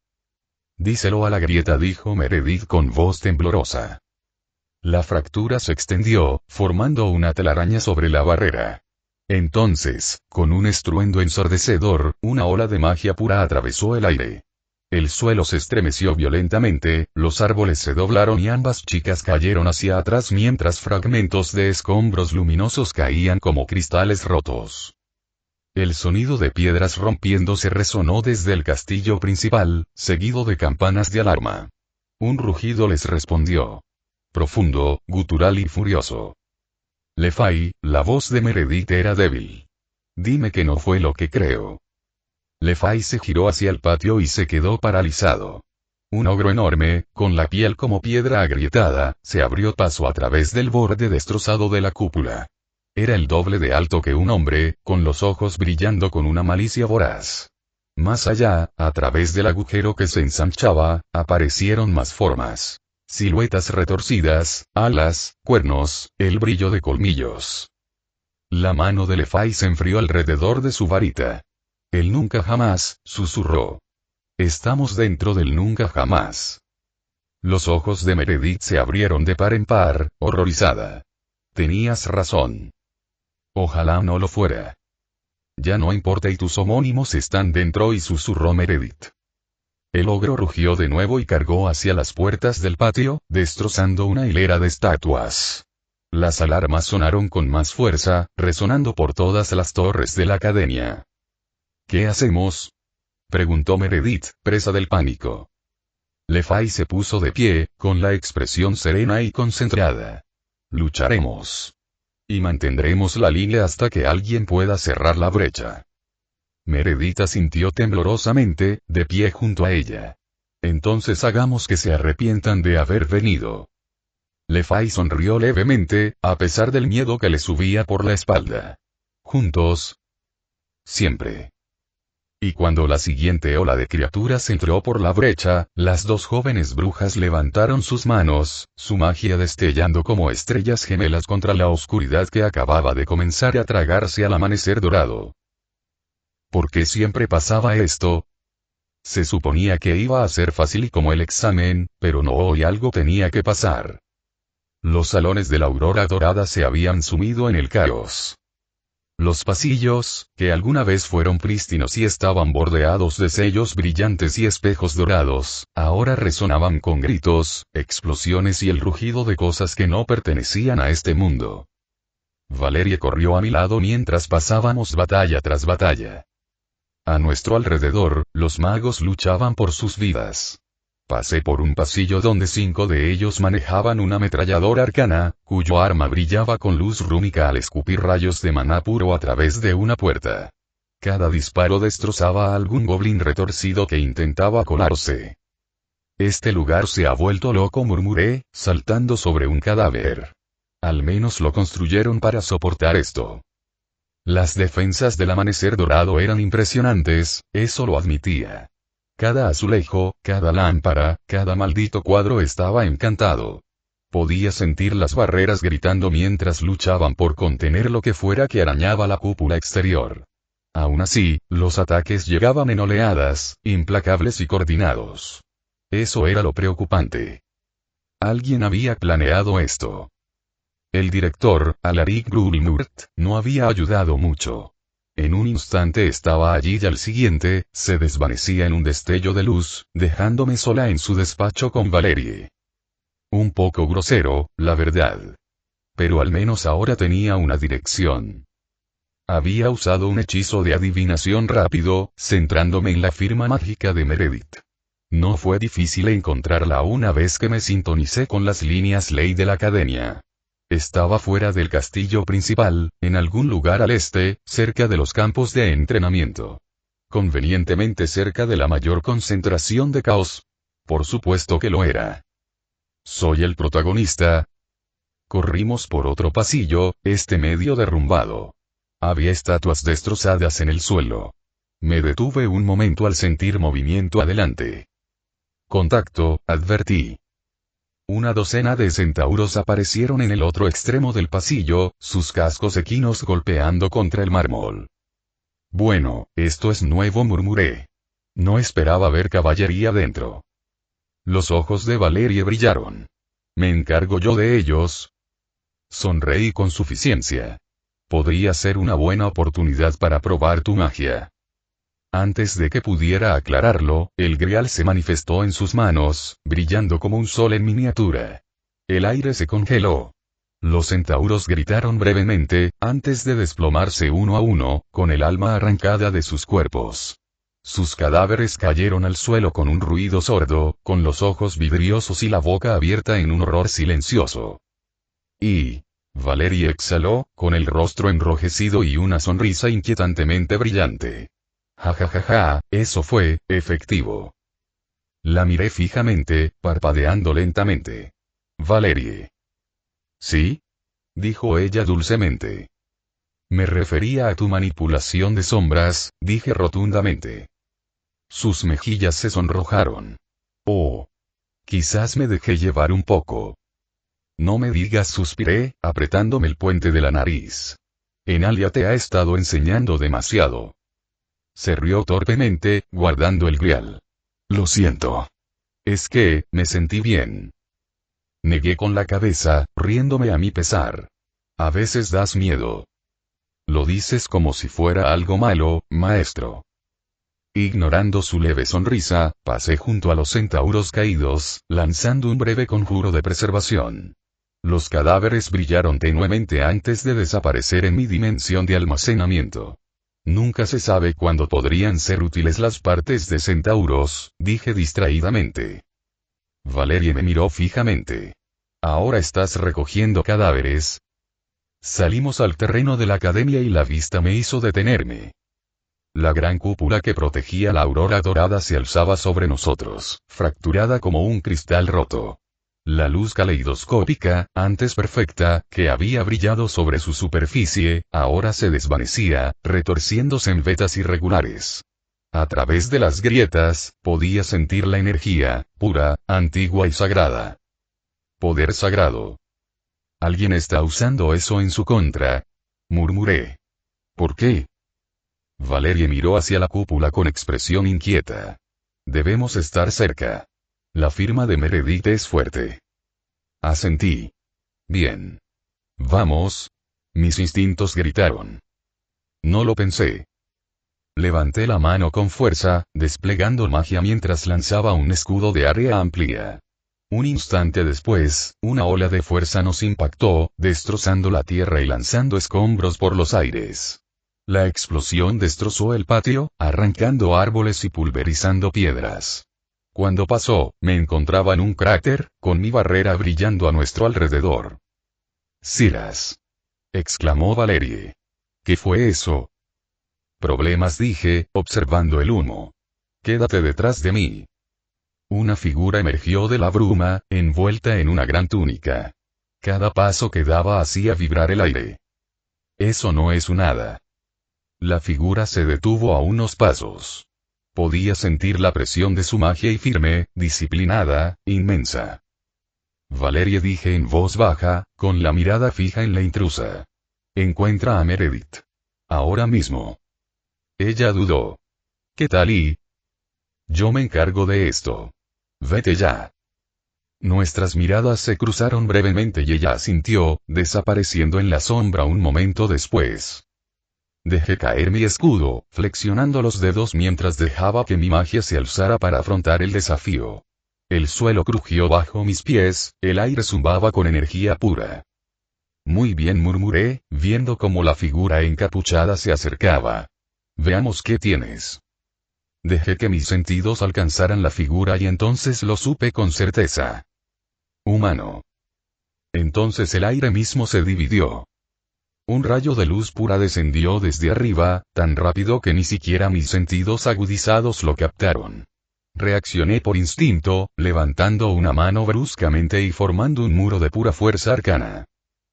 Díselo a la grieta, dijo Meredith con voz temblorosa. La fractura se extendió, formando una telaraña sobre la barrera. Entonces, con un estruendo ensordecedor, una ola de magia pura atravesó el aire. El suelo se estremeció violentamente, los árboles se doblaron y ambas chicas cayeron hacia atrás mientras fragmentos de escombros luminosos caían como cristales rotos. El sonido de piedras rompiéndose resonó desde el castillo principal, seguido de campanas de alarma. Un rugido les respondió. Profundo, gutural y furioso. Lefay, la voz de Meredith era débil. Dime que no fue lo que creo. Lefay se giró hacia el patio y se quedó paralizado. Un ogro enorme, con la piel como piedra agrietada, se abrió paso a través del borde destrozado de la cúpula. Era el doble de alto que un hombre, con los ojos brillando con una malicia voraz. Más allá, a través del agujero que se ensanchaba, aparecieron más formas. Siluetas retorcidas, alas, cuernos, el brillo de colmillos. La mano de Lefay se enfrió alrededor de su varita. El nunca jamás, susurró. Estamos dentro del nunca jamás. Los ojos de Meredith se abrieron de par en par, horrorizada. Tenías razón. Ojalá no lo fuera. Ya no importa y tus homónimos están dentro, y susurró Meredith. El ogro rugió de nuevo y cargó hacia las puertas del patio, destrozando una hilera de estatuas. Las alarmas sonaron con más fuerza, resonando por todas las torres de la academia. ¿Qué hacemos? Preguntó Meredith, presa del pánico. Lefay se puso de pie, con la expresión serena y concentrada. Lucharemos. Y mantendremos la línea hasta que alguien pueda cerrar la brecha. Meredith asintió temblorosamente, de pie junto a ella. Entonces hagamos que se arrepientan de haber venido. Lefay sonrió levemente, a pesar del miedo que le subía por la espalda. Juntos. Siempre. Y cuando la siguiente ola de criaturas entró por la brecha, las dos jóvenes brujas levantaron sus manos, su magia destellando como estrellas gemelas contra la oscuridad que acababa de comenzar a tragarse al amanecer dorado. ¿Por qué siempre pasaba esto? Se suponía que iba a ser fácil y como el examen, pero no, hoy algo tenía que pasar. Los salones de la aurora dorada se habían sumido en el caos. Los pasillos, que alguna vez fueron prístinos y estaban bordeados de sellos brillantes y espejos dorados, ahora resonaban con gritos, explosiones y el rugido de cosas que no pertenecían a este mundo. Valerie corrió a mi lado mientras pasábamos batalla tras batalla. A nuestro alrededor, los magos luchaban por sus vidas. Pasé por un pasillo donde 5 de ellos manejaban una ametralladora arcana, cuyo arma brillaba con luz rúnica al escupir rayos de maná puro a través de una puerta. Cada disparo destrozaba a algún goblin retorcido que intentaba colarse. Este lugar se ha vuelto loco, murmuré, saltando sobre un cadáver. Al menos lo construyeron para soportar esto. Las defensas del amanecer dorado eran impresionantes, eso lo admitía. Cada azulejo, cada lámpara, cada maldito cuadro estaba encantado. Podía sentir las barreras gritando mientras luchaban por contener lo que fuera que arañaba la cúpula exterior. Aún así, los ataques llegaban en oleadas, implacables y coordinados. Eso era lo preocupante. Alguien había planeado esto. El director, Alaric Gulnurt, no había ayudado mucho. En un instante estaba allí y al siguiente, se desvanecía en un destello de luz, dejándome sola en su despacho con Valerie. Un poco grosero, la verdad. Pero al menos ahora tenía una dirección. Había usado un hechizo de adivinación rápido, centrándome en la firma mágica de Meredith. No fue difícil encontrarla una vez que me sintonicé con las líneas ley de la academia. Estaba fuera del castillo principal, en algún lugar al este, cerca de los campos de entrenamiento. Convenientemente cerca de la mayor concentración de caos. Por supuesto que lo era. ¿Soy el protagonista? Corrimos por otro pasillo, este medio derrumbado. Había estatuas destrozadas en el suelo. Me detuve un momento al sentir movimiento adelante. Contacto, advertí. Una docena de centauros aparecieron en el otro extremo del pasillo, sus cascos equinos golpeando contra el mármol. Bueno, esto es nuevo, murmuré. No esperaba ver caballería dentro. Los ojos de Valerie brillaron. ¿Me encargo yo de ellos? Sonreí con suficiencia. Podría ser una buena oportunidad para probar tu magia. Antes de que pudiera aclararlo, el grial se manifestó en sus manos, brillando como un sol en miniatura. El aire se congeló. Los centauros gritaron brevemente, antes de desplomarse uno a uno, con el alma arrancada de sus cuerpos. Sus cadáveres cayeron al suelo con un ruido sordo, con los ojos vidriosos y la boca abierta en un horror silencioso. Y Valerie exhaló, con el rostro enrojecido y una sonrisa inquietantemente brillante. Ja ja ja ja, eso fue efectivo. La miré fijamente, parpadeando lentamente. Valerie. ¿Sí? Dijo ella dulcemente. Me refería a tu manipulación de sombras, dije rotundamente. Sus mejillas se sonrojaron. Oh. Quizás me dejé llevar un poco. No me digas, suspiré, apretándome el puente de la nariz. Enalia te ha estado enseñando demasiado. Se rió torpemente, guardando el grial. Lo siento. Es que, me sentí bien. Negué con la cabeza, riéndome a mi pesar. A veces das miedo. Lo dices como si fuera algo malo, maestro. Ignorando su leve sonrisa, pasé junto a los centauros caídos, lanzando un breve conjuro de preservación. Los cadáveres brillaron tenuemente antes de desaparecer en mi dimensión de almacenamiento. Nunca se sabe cuándo podrían ser útiles las partes de centauros, dije distraídamente. Valerie me miró fijamente. ¿Ahora estás recogiendo cadáveres? Salimos al terreno de la academia y la vista me hizo detenerme. La gran cúpula que protegía la aurora dorada se alzaba sobre nosotros, fracturada como un cristal roto. La luz caleidoscópica, antes perfecta, que había brillado sobre su superficie, ahora se desvanecía, retorciéndose en vetas irregulares. A través de las grietas, podía sentir la energía, pura, antigua y sagrada. Poder sagrado. Alguien está usando eso en su contra. Murmuré. ¿Por qué? Valerie miró hacia la cúpula con expresión inquieta. Debemos estar cerca. La firma de Meredith es fuerte. Asentí. Bien. Vamos. Mis instintos gritaron. No lo pensé. Levanté la mano con fuerza, desplegando magia mientras lanzaba un escudo de área amplia. Un instante después, una ola de fuerza nos impactó, destrozando la tierra y lanzando escombros por los aires. La explosión destrozó el patio, arrancando árboles y pulverizando piedras. Cuando pasó, me encontraba en un cráter, con mi barrera brillando a nuestro alrededor. «Siras», exclamó Valerie. «¿Qué fue eso?» «Problemas», dije, observando el humo. «Quédate detrás de mí». Una figura emergió de la bruma, envuelta en una gran túnica. Cada paso que daba hacía vibrar el aire. «Eso no es un hada». La figura se detuvo a unos pasos. Podía sentir la presión de su magia y firme, disciplinada, inmensa. «Valerie», dije en voz baja, con la mirada fija en la intrusa. «Encuentra a Meredith. Ahora mismo». Ella dudó. «¿Qué tal y?» «Yo me encargo de esto. Vete ya». Nuestras miradas se cruzaron brevemente y ella asintió, desapareciendo en la sombra un momento después. Dejé caer mi escudo, flexionando los dedos mientras dejaba que mi magia se alzara para afrontar el desafío. El suelo crujió bajo mis pies, el aire zumbaba con energía pura. «Muy bien», murmuré, viendo cómo la figura encapuchada se acercaba. «Veamos qué tienes». Dejé que mis sentidos alcanzaran la figura y entonces lo supe con certeza. Humano. Entonces el aire mismo se dividió. Un rayo de luz pura descendió desde arriba, tan rápido que ni siquiera mis sentidos agudizados lo captaron. Reaccioné por instinto, levantando una mano bruscamente y formando un muro de pura fuerza arcana.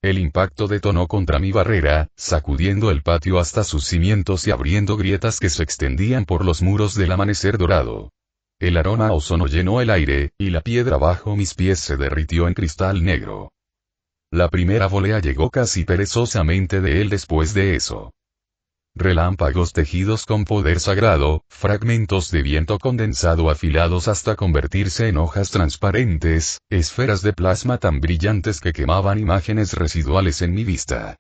El impacto detonó contra mi barrera, sacudiendo el patio hasta sus cimientos y abriendo grietas que se extendían por los muros del amanecer dorado. El aroma a ozono llenó el aire, y la piedra bajo mis pies se derritió en cristal negro. La primera volea llegó casi perezosamente de él después de eso. Relámpagos tejidos con poder sagrado, fragmentos de viento condensado afilados hasta convertirse en hojas transparentes, esferas de plasma tan brillantes que quemaban imágenes residuales en mi vista.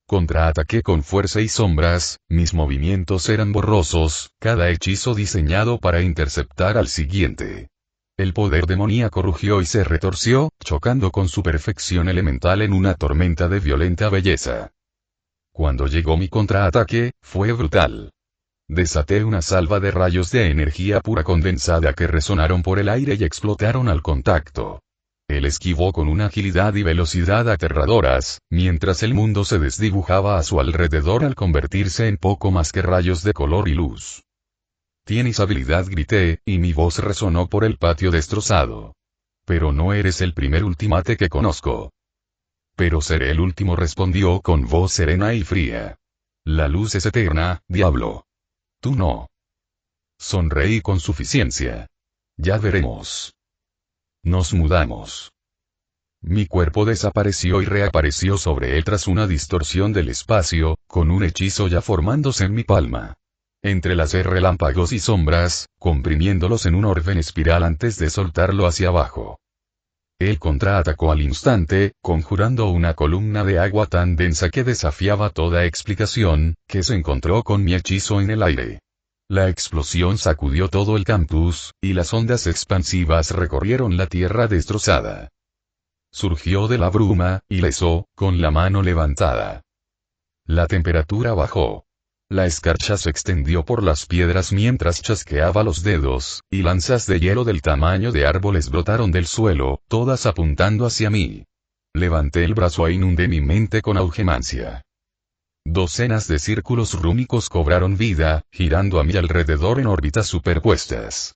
Contraataqué con fuerza y sombras, mis movimientos eran borrosos, cada hechizo diseñado para interceptar al siguiente. El poder demoníaco rugió y se retorció, chocando con su perfección elemental en una tormenta de violenta belleza. Cuando llegó mi contraataque, fue brutal. Desaté una salva de rayos de energía pura condensada que resonaron por el aire y explotaron al contacto. Él esquivó con una agilidad y velocidad aterradoras, mientras el mundo se desdibujaba a su alrededor al convertirse en poco más que rayos de color y luz. «Tienes habilidad», grité, y mi voz resonó por el patio destrozado. «Pero no eres el primer ultimate que conozco». «Pero seré el último», respondió con voz serena y fría. «La luz es eterna, diablo. Tú no». Sonreí con suficiencia. «Ya veremos». Nos mudamos. Mi cuerpo desapareció y reapareció sobre él tras una distorsión del espacio, con un hechizo ya formándose en mi palma. Entrelacé relámpagos y sombras, comprimiéndolos en un orbe en espiral antes de soltarlo hacia abajo. Él contraatacó al instante, conjurando una columna de agua tan densa que desafiaba toda explicación, que se encontró con mi hechizo en el aire. La explosión sacudió todo el campus, y las ondas expansivas recorrieron la tierra destrozada. Surgió de la bruma, ileso, con la mano levantada. La temperatura bajó. La escarcha se extendió por las piedras mientras chasqueaba los dedos, y lanzas de hielo del tamaño de árboles brotaron del suelo, todas apuntando hacia mí. Levanté el brazo e inundé mi mente con augemancia. Docenas de círculos rúnicos cobraron vida, girando a mi alrededor en órbitas superpuestas.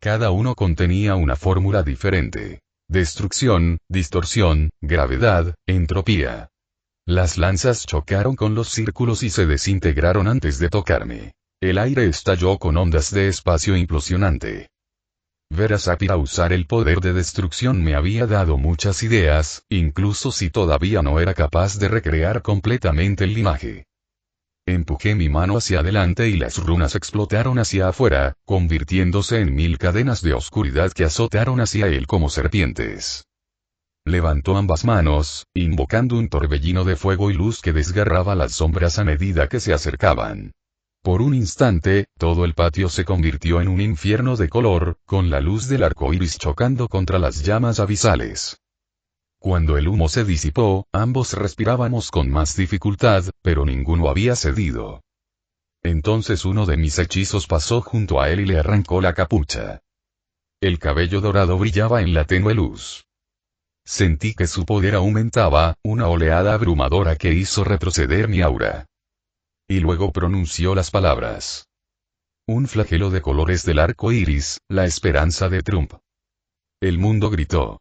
Cada uno contenía una fórmula diferente. Destrucción, distorsión, gravedad, entropía. Las lanzas chocaron con los círculos y se desintegraron antes de tocarme. El aire estalló con ondas de espacio implosionante. Ver a Sapphire usar el poder de destrucción me había dado muchas ideas, incluso si todavía no era capaz de recrear completamente el linaje. Empujé mi mano hacia adelante y las runas explotaron hacia afuera, convirtiéndose en 1000 cadenas de oscuridad que azotaron hacia él como serpientes. Levantó ambas manos, invocando un torbellino de fuego y luz que desgarraba las sombras a medida que se acercaban. Por un instante, todo el patio se convirtió en un infierno de color, con la luz del arco iris chocando contra las llamas abisales. Cuando el humo se disipó, ambos respirábamos con más dificultad, pero ninguno había cedido. Entonces uno de mis hechizos pasó junto a él y le arrancó la capucha. El cabello dorado brillaba en la tenue luz. Sentí que su poder aumentaba, una oleada abrumadora que hizo retroceder mi aura. Y luego pronunció las palabras. Un flagelo de colores del arco iris, la esperanza de Trump. El mundo gritó.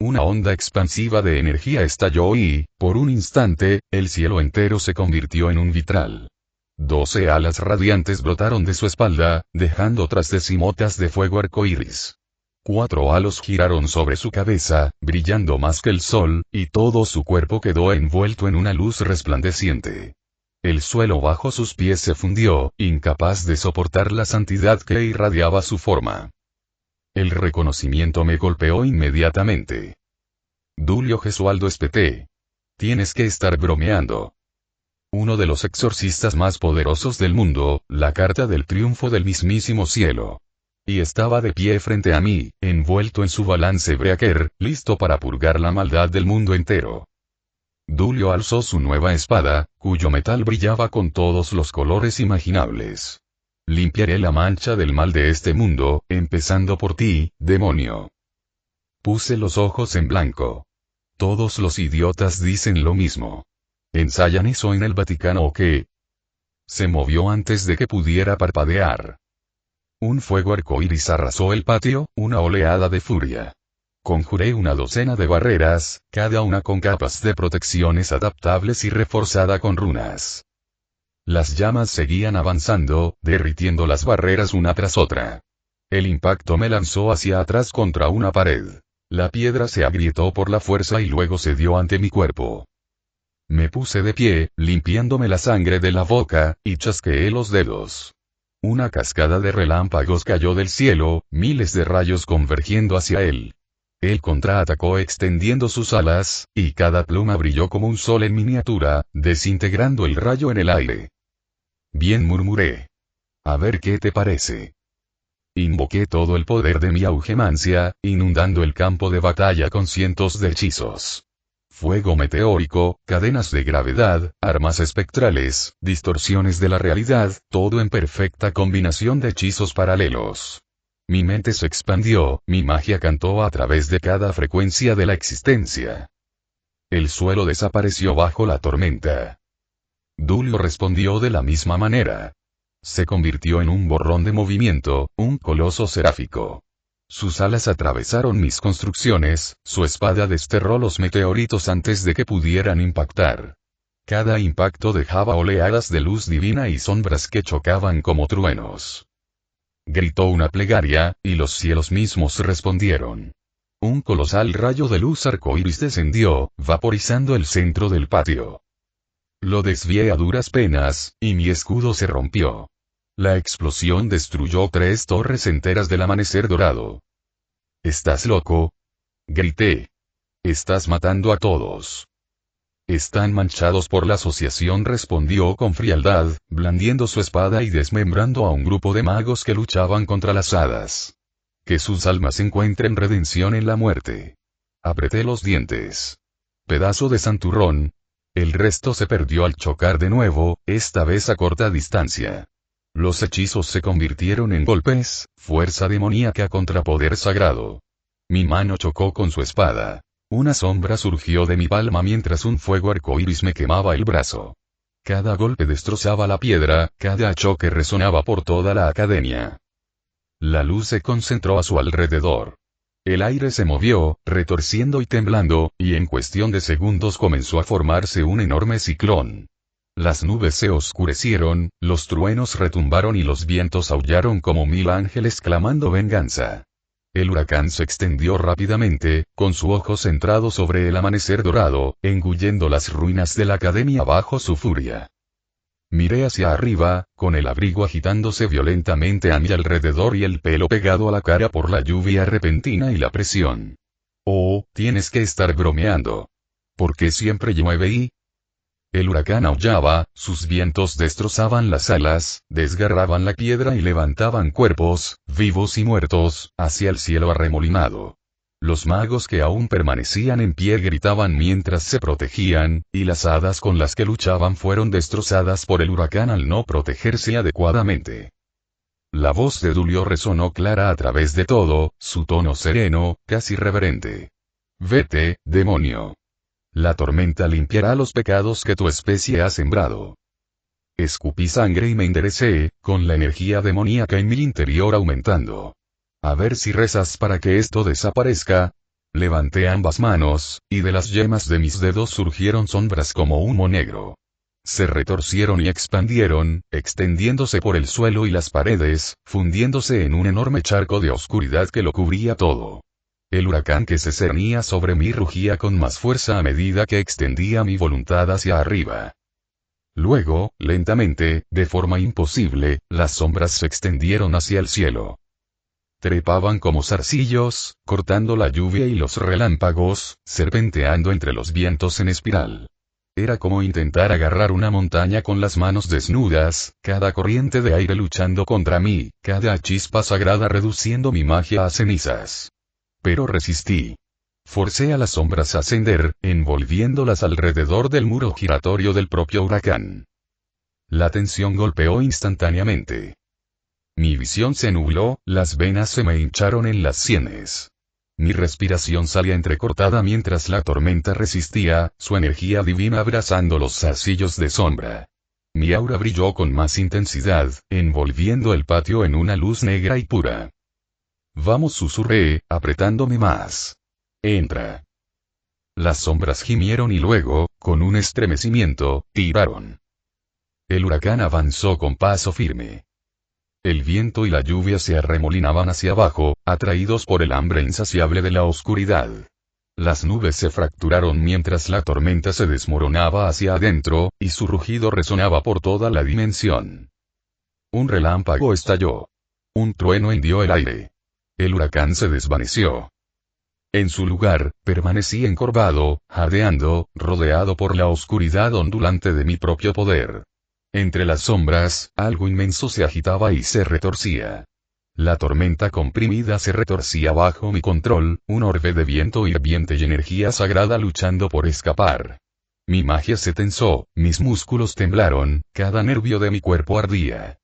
Una onda expansiva de energía estalló y, por un instante, el cielo entero se convirtió en un vitral. 12 alas radiantes brotaron de su espalda, dejando tras de sí motas de fuego arcoíris. 4 halos giraron sobre su cabeza, brillando más que el sol, y todo su cuerpo quedó envuelto en una luz resplandeciente. El suelo bajo sus pies se fundió, incapaz de soportar la santidad que irradiaba su forma. El reconocimiento me golpeó inmediatamente. Dulio Gesualdo Espete. Tienes que estar bromeando. Uno de los exorcistas más poderosos del mundo, la carta del triunfo del mismísimo cielo. Y estaba de pie frente a mí, envuelto en su balance breaker, listo para purgar la maldad del mundo entero. Dulio alzó su nueva espada, cuyo metal brillaba con todos los colores imaginables. Limpiaré la mancha del mal de este mundo, empezando por ti, demonio. Puse los ojos en blanco. Todos los idiotas dicen lo mismo. ¿Ensayan eso en el Vaticano o qué? Se movió antes de que pudiera parpadear. Un fuego arcoíris arrasó el patio, una oleada de furia. Conjuré una docena de barreras, cada una con capas de protecciones adaptables y reforzada con runas. Las llamas seguían avanzando, derritiendo las barreras una tras otra. El impacto me lanzó hacia atrás contra una pared. La piedra se agrietó por la fuerza y luego cedió ante mi cuerpo. Me puse de pie, limpiándome la sangre de la boca, y chasqueé los dedos. Una cascada de relámpagos cayó del cielo, miles de rayos convergiendo hacia él. Él contraatacó extendiendo sus alas, y cada pluma brilló como un sol en miniatura, desintegrando el rayo en el aire. Bien, murmuré. A ver qué te parece. Invoqué todo el poder de mi augemancia, inundando el campo de batalla con cientos de hechizos. Fuego meteórico, cadenas de gravedad, armas espectrales, distorsiones de la realidad, todo en perfecta combinación de hechizos paralelos. Mi mente se expandió, mi magia cantó a través de cada frecuencia de la existencia. El suelo desapareció bajo la tormenta. Dulio respondió de la misma manera. Se convirtió en un borrón de movimiento, un coloso seráfico. Sus alas atravesaron mis construcciones, su espada desterró los meteoritos antes de que pudieran impactar. Cada impacto dejaba oleadas de luz divina y sombras que chocaban como truenos. Gritó una plegaria, y los cielos mismos respondieron. Un colosal rayo de luz arcoíris descendió, vaporizando el centro del patio. Lo desvié a duras penas, y mi escudo se rompió. La explosión destruyó 3 torres enteras del amanecer dorado. ¿Estás loco? Grité. Estás matando a todos. Están manchados por la asociación, respondió con frialdad, blandiendo su espada y desmembrando a un grupo de magos que luchaban contra las hadas. Que sus almas encuentren redención en la muerte. Apreté los dientes. Pedazo de santurrón. El resto se perdió al chocar de nuevo, esta vez a corta distancia. Los hechizos se convirtieron en golpes, fuerza demoníaca contra poder sagrado. Mi mano chocó con su espada. Una sombra surgió de mi palma mientras un fuego arcoíris me quemaba el brazo. Cada golpe destrozaba la piedra, cada choque resonaba por toda la academia. La luz se concentró a su alrededor. El aire se movió, retorciendo y temblando, y en cuestión de segundos comenzó a formarse un enorme ciclón. Las nubes se oscurecieron, los truenos retumbaron y los vientos aullaron como 1000 ángeles clamando venganza. El huracán se extendió rápidamente, con su ojo centrado sobre el amanecer dorado, engullendo las ruinas de la academia bajo su furia. Miré hacia arriba, con el abrigo agitándose violentamente a mi alrededor y el pelo pegado a la cara por la lluvia repentina y la presión. Oh, tienes que estar bromeando. ¿Por qué siempre llueve y...? El huracán aullaba, sus vientos destrozaban las alas, desgarraban la piedra y levantaban cuerpos, vivos y muertos, hacia el cielo arremolinado. Los magos que aún permanecían en pie gritaban mientras se protegían, y las hadas con las que luchaban fueron destrozadas por el huracán al no protegerse adecuadamente. La voz de Dulio resonó clara a través de todo, su tono sereno, casi reverente. Vete, demonio. La tormenta limpiará los pecados que tu especie ha sembrado. Escupí sangre y me enderecé, con la energía demoníaca en mi interior aumentando. A ver si rezas para que esto desaparezca. Levanté ambas manos, y de las yemas de mis dedos surgieron sombras como humo negro. Se retorcieron y expandieron, extendiéndose por el suelo y las paredes, fundiéndose en un enorme charco de oscuridad que lo cubría todo. El huracán que se cernía sobre mí rugía con más fuerza a medida que extendía mi voluntad hacia arriba. Luego, lentamente, de forma imposible, las sombras se extendieron hacia el cielo. Trepaban como zarcillos, cortando la lluvia y los relámpagos, serpenteando entre los vientos en espiral. Era como intentar agarrar una montaña con las manos desnudas, cada corriente de aire luchando contra mí, cada chispa sagrada reduciendo mi magia a cenizas. Pero resistí. Forcé a las sombras a ascender, envolviéndolas alrededor del muro giratorio del propio huracán. La tensión golpeó instantáneamente. Mi visión se nubló, las venas se me hincharon en las sienes. Mi respiración salía entrecortada mientras la tormenta resistía, su energía divina abrazando los zarcillos de sombra. Mi aura brilló con más intensidad, envolviendo el patio en una luz negra y pura. Vamos, susurré, apretándome más. Entra. Las sombras gimieron y luego, con un estremecimiento, tiraron. El huracán avanzó con paso firme. El viento y la lluvia se arremolinaban hacia abajo, atraídos por el hambre insaciable de la oscuridad. Las nubes se fracturaron mientras la tormenta se desmoronaba hacia adentro, y su rugido resonaba por toda la dimensión. Un relámpago estalló. Un trueno hendió el aire. El huracán se desvaneció. En su lugar, permanecí encorvado, jadeando, rodeado por la oscuridad ondulante de mi propio poder. Entre las sombras, algo inmenso se agitaba y se retorcía. La tormenta comprimida se retorcía bajo mi control, un orbe de viento hirviente y energía sagrada luchando por escapar. Mi magia se tensó, mis músculos temblaron, cada nervio de mi cuerpo ardía.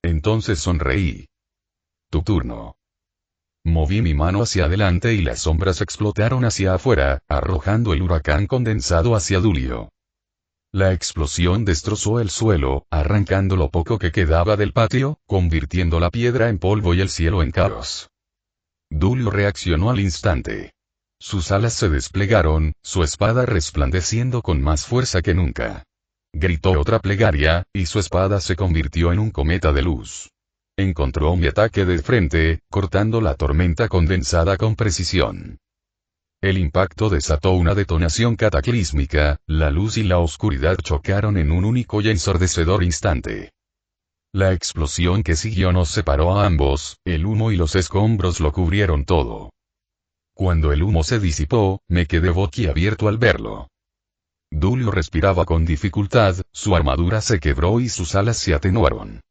Entonces sonreí. Tu turno. Moví mi mano hacia adelante y las sombras explotaron hacia afuera, arrojando el huracán condensado hacia Dulio. La explosión destrozó el suelo, arrancando lo poco que quedaba del patio, convirtiendo la piedra en polvo y el cielo en caos. Dulio reaccionó al instante. Sus alas se desplegaron, su espada resplandeciendo con más fuerza que nunca. Gritó otra plegaria, y su espada se convirtió en un cometa de luz. Encontró mi ataque de frente, cortando la tormenta condensada con precisión. El impacto desató una detonación cataclísmica, la luz y la oscuridad chocaron en un único y ensordecedor instante. La explosión que siguió nos separó a ambos, el humo y los escombros lo cubrieron todo. Cuando el humo se disipó, me quedé boquiabierto al verlo. Dulio respiraba con dificultad, su armadura se quebró y sus alas se atenuaron.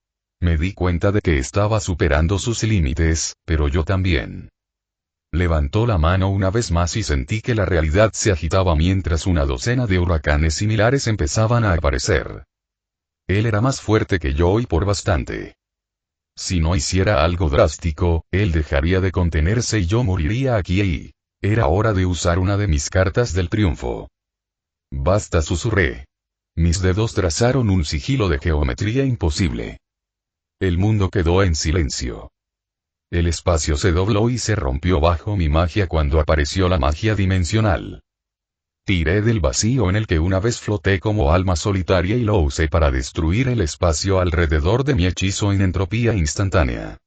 Me di cuenta de que estaba superando sus límites, pero yo también. Levantó la mano una vez más y sentí que la realidad se agitaba mientras una docena de huracanes similares empezaban a aparecer. Él era más fuerte que yo y por bastante. Si no hiciera algo drástico, él dejaría de contenerse y yo moriría aquí y... Era hora de usar una de mis cartas del triunfo. Basta, susurré. Mis dedos trazaron un sigilo de geometría imposible. El mundo quedó en silencio. El espacio se dobló y se rompió bajo mi magia cuando apareció la magia dimensional. Tiré del vacío en el que una vez floté como alma solitaria y lo usé para destruir el espacio alrededor de mi hechizo en entropía instantánea.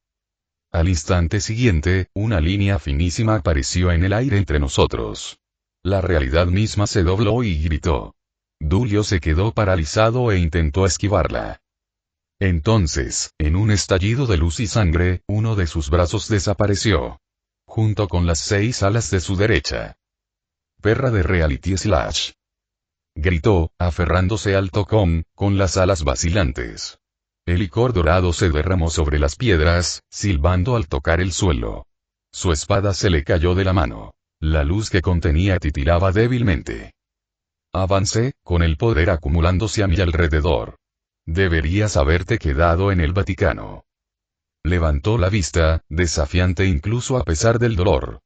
Al instante siguiente, una línea finísima apareció en el aire entre nosotros. La realidad misma se dobló y gritó. Dulio se quedó paralizado e intentó esquivarla. Entonces, en un estallido de luz y sangre, uno de sus brazos desapareció. Junto con las 6 alas de su derecha. Perra de Reality Slash. Gritó, aferrándose al tocón, con las alas vacilantes. El licor dorado se derramó sobre las piedras, silbando al tocar el suelo. Su espada se le cayó de la mano. La luz que contenía titilaba débilmente. Avancé, con el poder acumulándose a mi alrededor. Deberías haberte quedado en el Vaticano. Levantó la vista, desafiante incluso a pesar del dolor.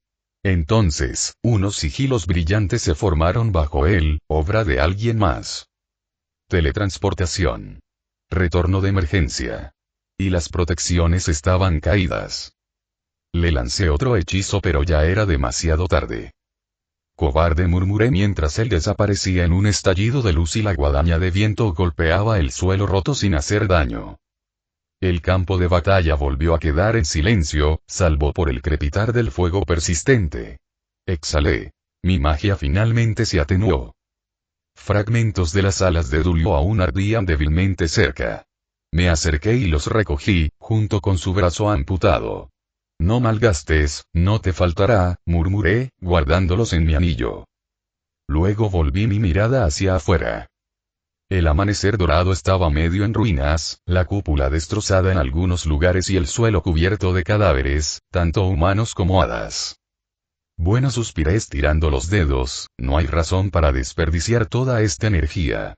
Entonces, unos sigilos brillantes se formaron bajo él, obra de alguien más. Teletransportación. Retorno de emergencia. Y las protecciones estaban caídas. Le lancé otro hechizo pero ya era demasiado tarde. Cobarde, murmuré mientras él desaparecía en un estallido de luz y la guadaña de viento golpeaba el suelo roto sin hacer daño. El campo de batalla volvió a quedar en silencio, salvo por el crepitar del fuego persistente. Exhalé. Mi magia finalmente se atenuó. Fragmentos de las alas de Dulio aún ardían débilmente cerca. Me acerqué y los recogí, junto con su brazo amputado. No malgastes, no te faltará, murmuré, guardándolos en mi anillo. Luego volví mi mirada hacia afuera. El amanecer dorado estaba medio en ruinas, la cúpula destrozada en algunos lugares y el suelo cubierto de cadáveres, tanto humanos como hadas. Bueno, suspiré estirando los dedos, no hay razón para desperdiciar toda esta energía.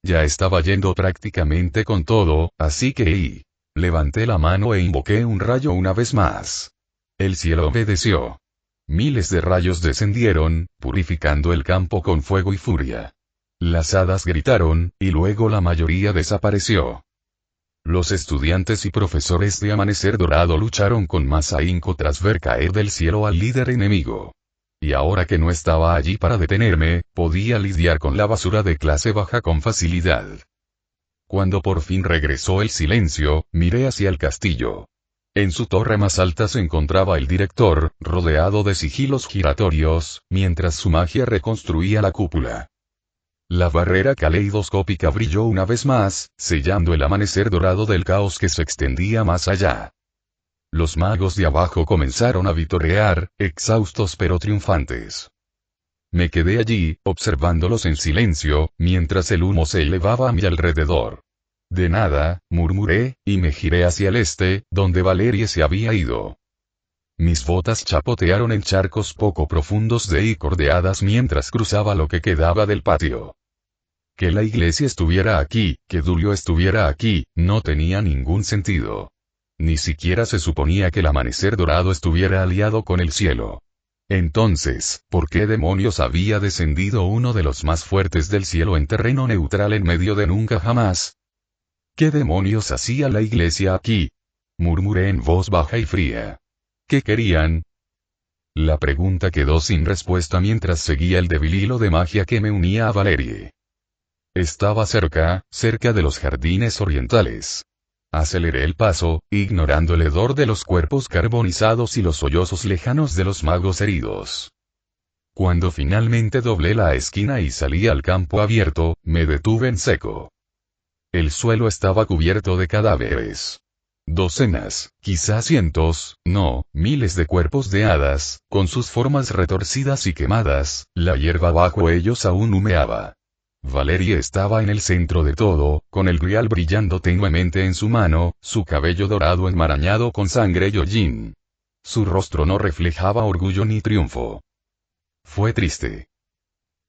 Ya estaba yendo prácticamente con todo, así que levanté la mano e invoqué un rayo una vez más. El cielo obedeció. Miles de rayos descendieron, purificando el campo con fuego y furia. Las hadas gritaron, y luego la mayoría desapareció. Los estudiantes y profesores de Amanecer Dorado lucharon con más ahínco tras ver caer del cielo al líder enemigo. Y ahora que no estaba allí para detenerme, podía lidiar con la basura de clase baja con facilidad. Cuando por fin regresó el silencio, miré hacia el castillo. En su torre más alta se encontraba el director, rodeado de sigilos giratorios, mientras su magia reconstruía la cúpula. La barrera caleidoscópica brilló una vez más, sellando el amanecer dorado del caos que se extendía más allá. Los magos de abajo comenzaron a vitorear, exhaustos pero triunfantes. Me quedé allí, observándolos en silencio, mientras el humo se elevaba a mi alrededor. De nada, murmuré, y me giré hacia el este, donde Valerie se había ido. Mis botas chapotearon en charcos poco profundos de icor de hadas mientras cruzaba lo que quedaba del patio. Que la iglesia estuviera aquí, que Dulio estuviera aquí, no tenía ningún sentido. Ni siquiera se suponía que el amanecer dorado estuviera aliado con el cielo. Entonces, ¿por qué demonios había descendido uno de los más fuertes del cielo en terreno neutral en medio de nunca jamás? ¿Qué demonios hacía la iglesia aquí? Murmuré en voz baja y fría. ¿Qué querían? La pregunta quedó sin respuesta mientras seguía el débil hilo de magia que me unía a Valerie. Estaba cerca de los jardines orientales. Aceleré el paso, ignorando el hedor de los cuerpos carbonizados y los sollozos lejanos de los magos heridos. Cuando finalmente doblé la esquina y salí al campo abierto, me detuve en seco. El suelo estaba cubierto de cadáveres. Docenas, quizás cientos, no, miles de cuerpos de hadas, con sus formas retorcidas y quemadas, la hierba bajo ellos aún humeaba. Valerie estaba en el centro de todo, con el grial brillando tenuemente en su mano, su cabello dorado enmarañado con sangre y hollín. Su rostro no reflejaba orgullo ni triunfo. Fue triste.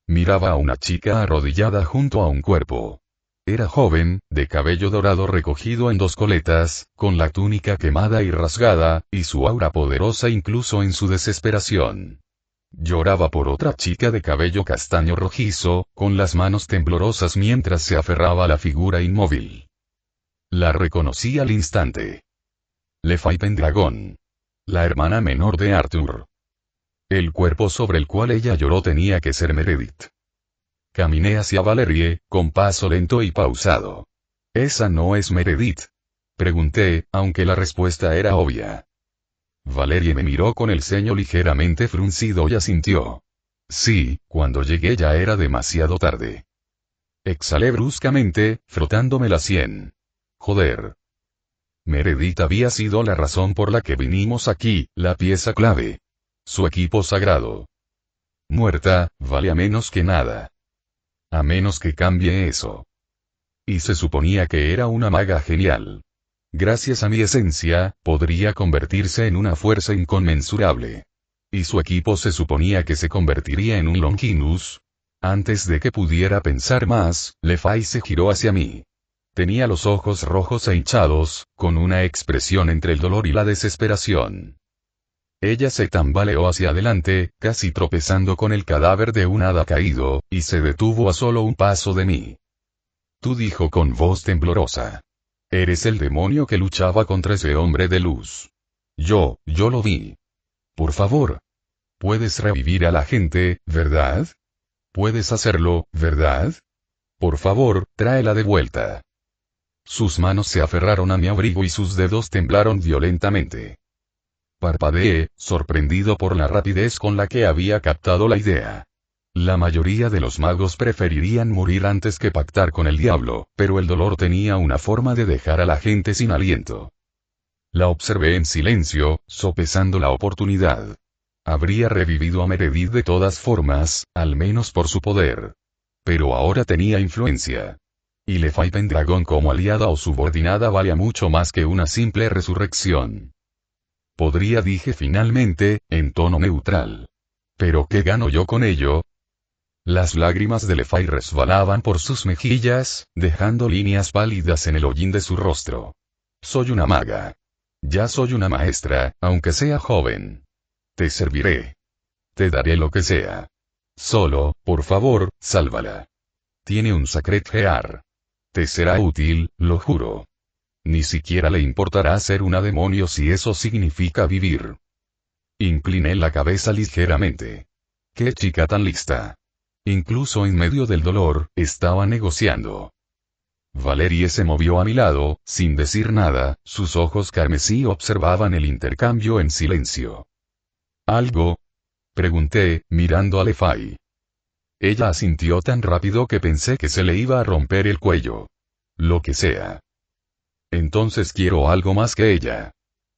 Miraba a una chica arrodillada junto a un cuerpo. Era joven, de cabello dorado recogido en 2 coletas, con la túnica quemada y rasgada, y su aura poderosa incluso en su desesperación. Lloraba por otra chica de cabello castaño rojizo, con las manos temblorosas mientras se aferraba a la figura inmóvil. La reconocí al instante. Le Fay Pendragon. La hermana menor de Arthur. El cuerpo sobre el cual ella lloró tenía que ser Meredith. Caminé hacia Valerie, con paso lento y pausado. ¿Esa no es Meredith? Pregunté, aunque la respuesta era obvia. Valerie me miró con el ceño ligeramente fruncido y asintió. Sí, cuando llegué ya era demasiado tarde. Exhalé bruscamente, frotándome la sien. Joder. Meredith había sido la razón por la que vinimos aquí, la pieza clave. Su equipo sagrado. Muerta, vale a menos que nada. A menos que cambie eso. Y se suponía que era una maga genial. Gracias a mi esencia, podría convertirse en una fuerza inconmensurable. Y su equipo se suponía que se convertiría en un Longinus. Antes de que pudiera pensar más, LeFay se giró hacia mí. Tenía los ojos rojos e hinchados, con una expresión entre el dolor y la desesperación. Ella se tambaleó hacia adelante, casi tropezando con el cadáver de un hada caído, y se detuvo a solo un paso de mí. Tú, dijo con voz temblorosa. Eres el demonio que luchaba contra ese hombre de luz. Yo lo vi. Por favor. Puedes revivir a la gente, ¿verdad? Puedes hacerlo, ¿verdad? Por favor, tráela de vuelta. Sus manos se aferraron a mi abrigo y sus dedos temblaron violentamente. Parpadeé, sorprendido por la rapidez con la que había captado la idea. La mayoría de los magos preferirían morir antes que pactar con el diablo, pero el dolor tenía una forma de dejar a la gente sin aliento. La observé en silencio, sopesando la oportunidad. Habría revivido a Meredith de todas formas, al menos por su poder. Pero ahora tenía influencia. Y LeFay Pendragon como aliada o subordinada valía mucho más que una simple resurrección. Podría, dije finalmente, en tono neutral. ¿Pero qué gano yo con ello? Las lágrimas de LeFay resbalaban por sus mejillas, dejando líneas pálidas en el hollín de su rostro. Soy una maga. Ya soy una maestra, aunque sea joven. Te serviré. Te daré lo que sea. Solo, por favor, sálvala. Tiene un Sacred Gear. Te será útil, lo juro. Ni siquiera le importará ser una demonio si eso significa vivir. Incliné la cabeza ligeramente. ¡Qué chica tan lista! Incluso en medio del dolor, estaba negociando. Valerie se movió a mi lado, sin decir nada, sus ojos carmesí observaban el intercambio en silencio. ¿Algo? Pregunté, mirando a LeFay. Ella asintió tan rápido que pensé que se le iba a romper el cuello. Lo que sea. Entonces quiero algo más que ella.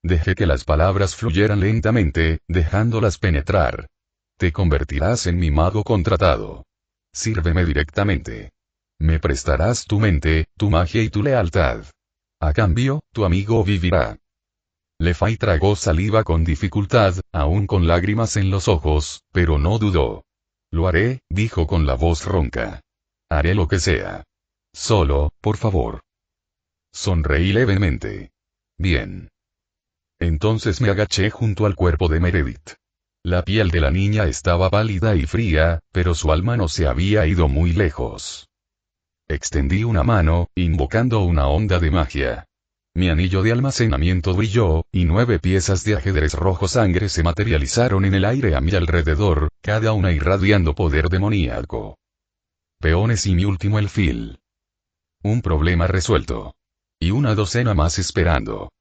Dejé que las palabras fluyeran lentamente, dejándolas penetrar. Te convertirás en mi mago contratado. Sírveme directamente. Me prestarás tu mente, tu magia y tu lealtad. A cambio, tu amigo vivirá. LeFay tragó saliva con dificultad, aún con lágrimas en los ojos, pero no dudó. Lo haré, dijo con la voz ronca. Haré lo que sea. Solo, por favor. Sonreí levemente. Bien. Entonces me agaché junto al cuerpo de Meredith. La piel de la niña estaba pálida y fría, pero su alma no se había ido muy lejos. Extendí una mano, invocando una onda de magia. Mi anillo de almacenamiento brilló, y 9 piezas de ajedrez rojo sangre se materializaron en el aire a mi alrededor, cada una irradiando poder demoníaco. Peones y mi último alfil. Un problema resuelto. Y una docena más esperando.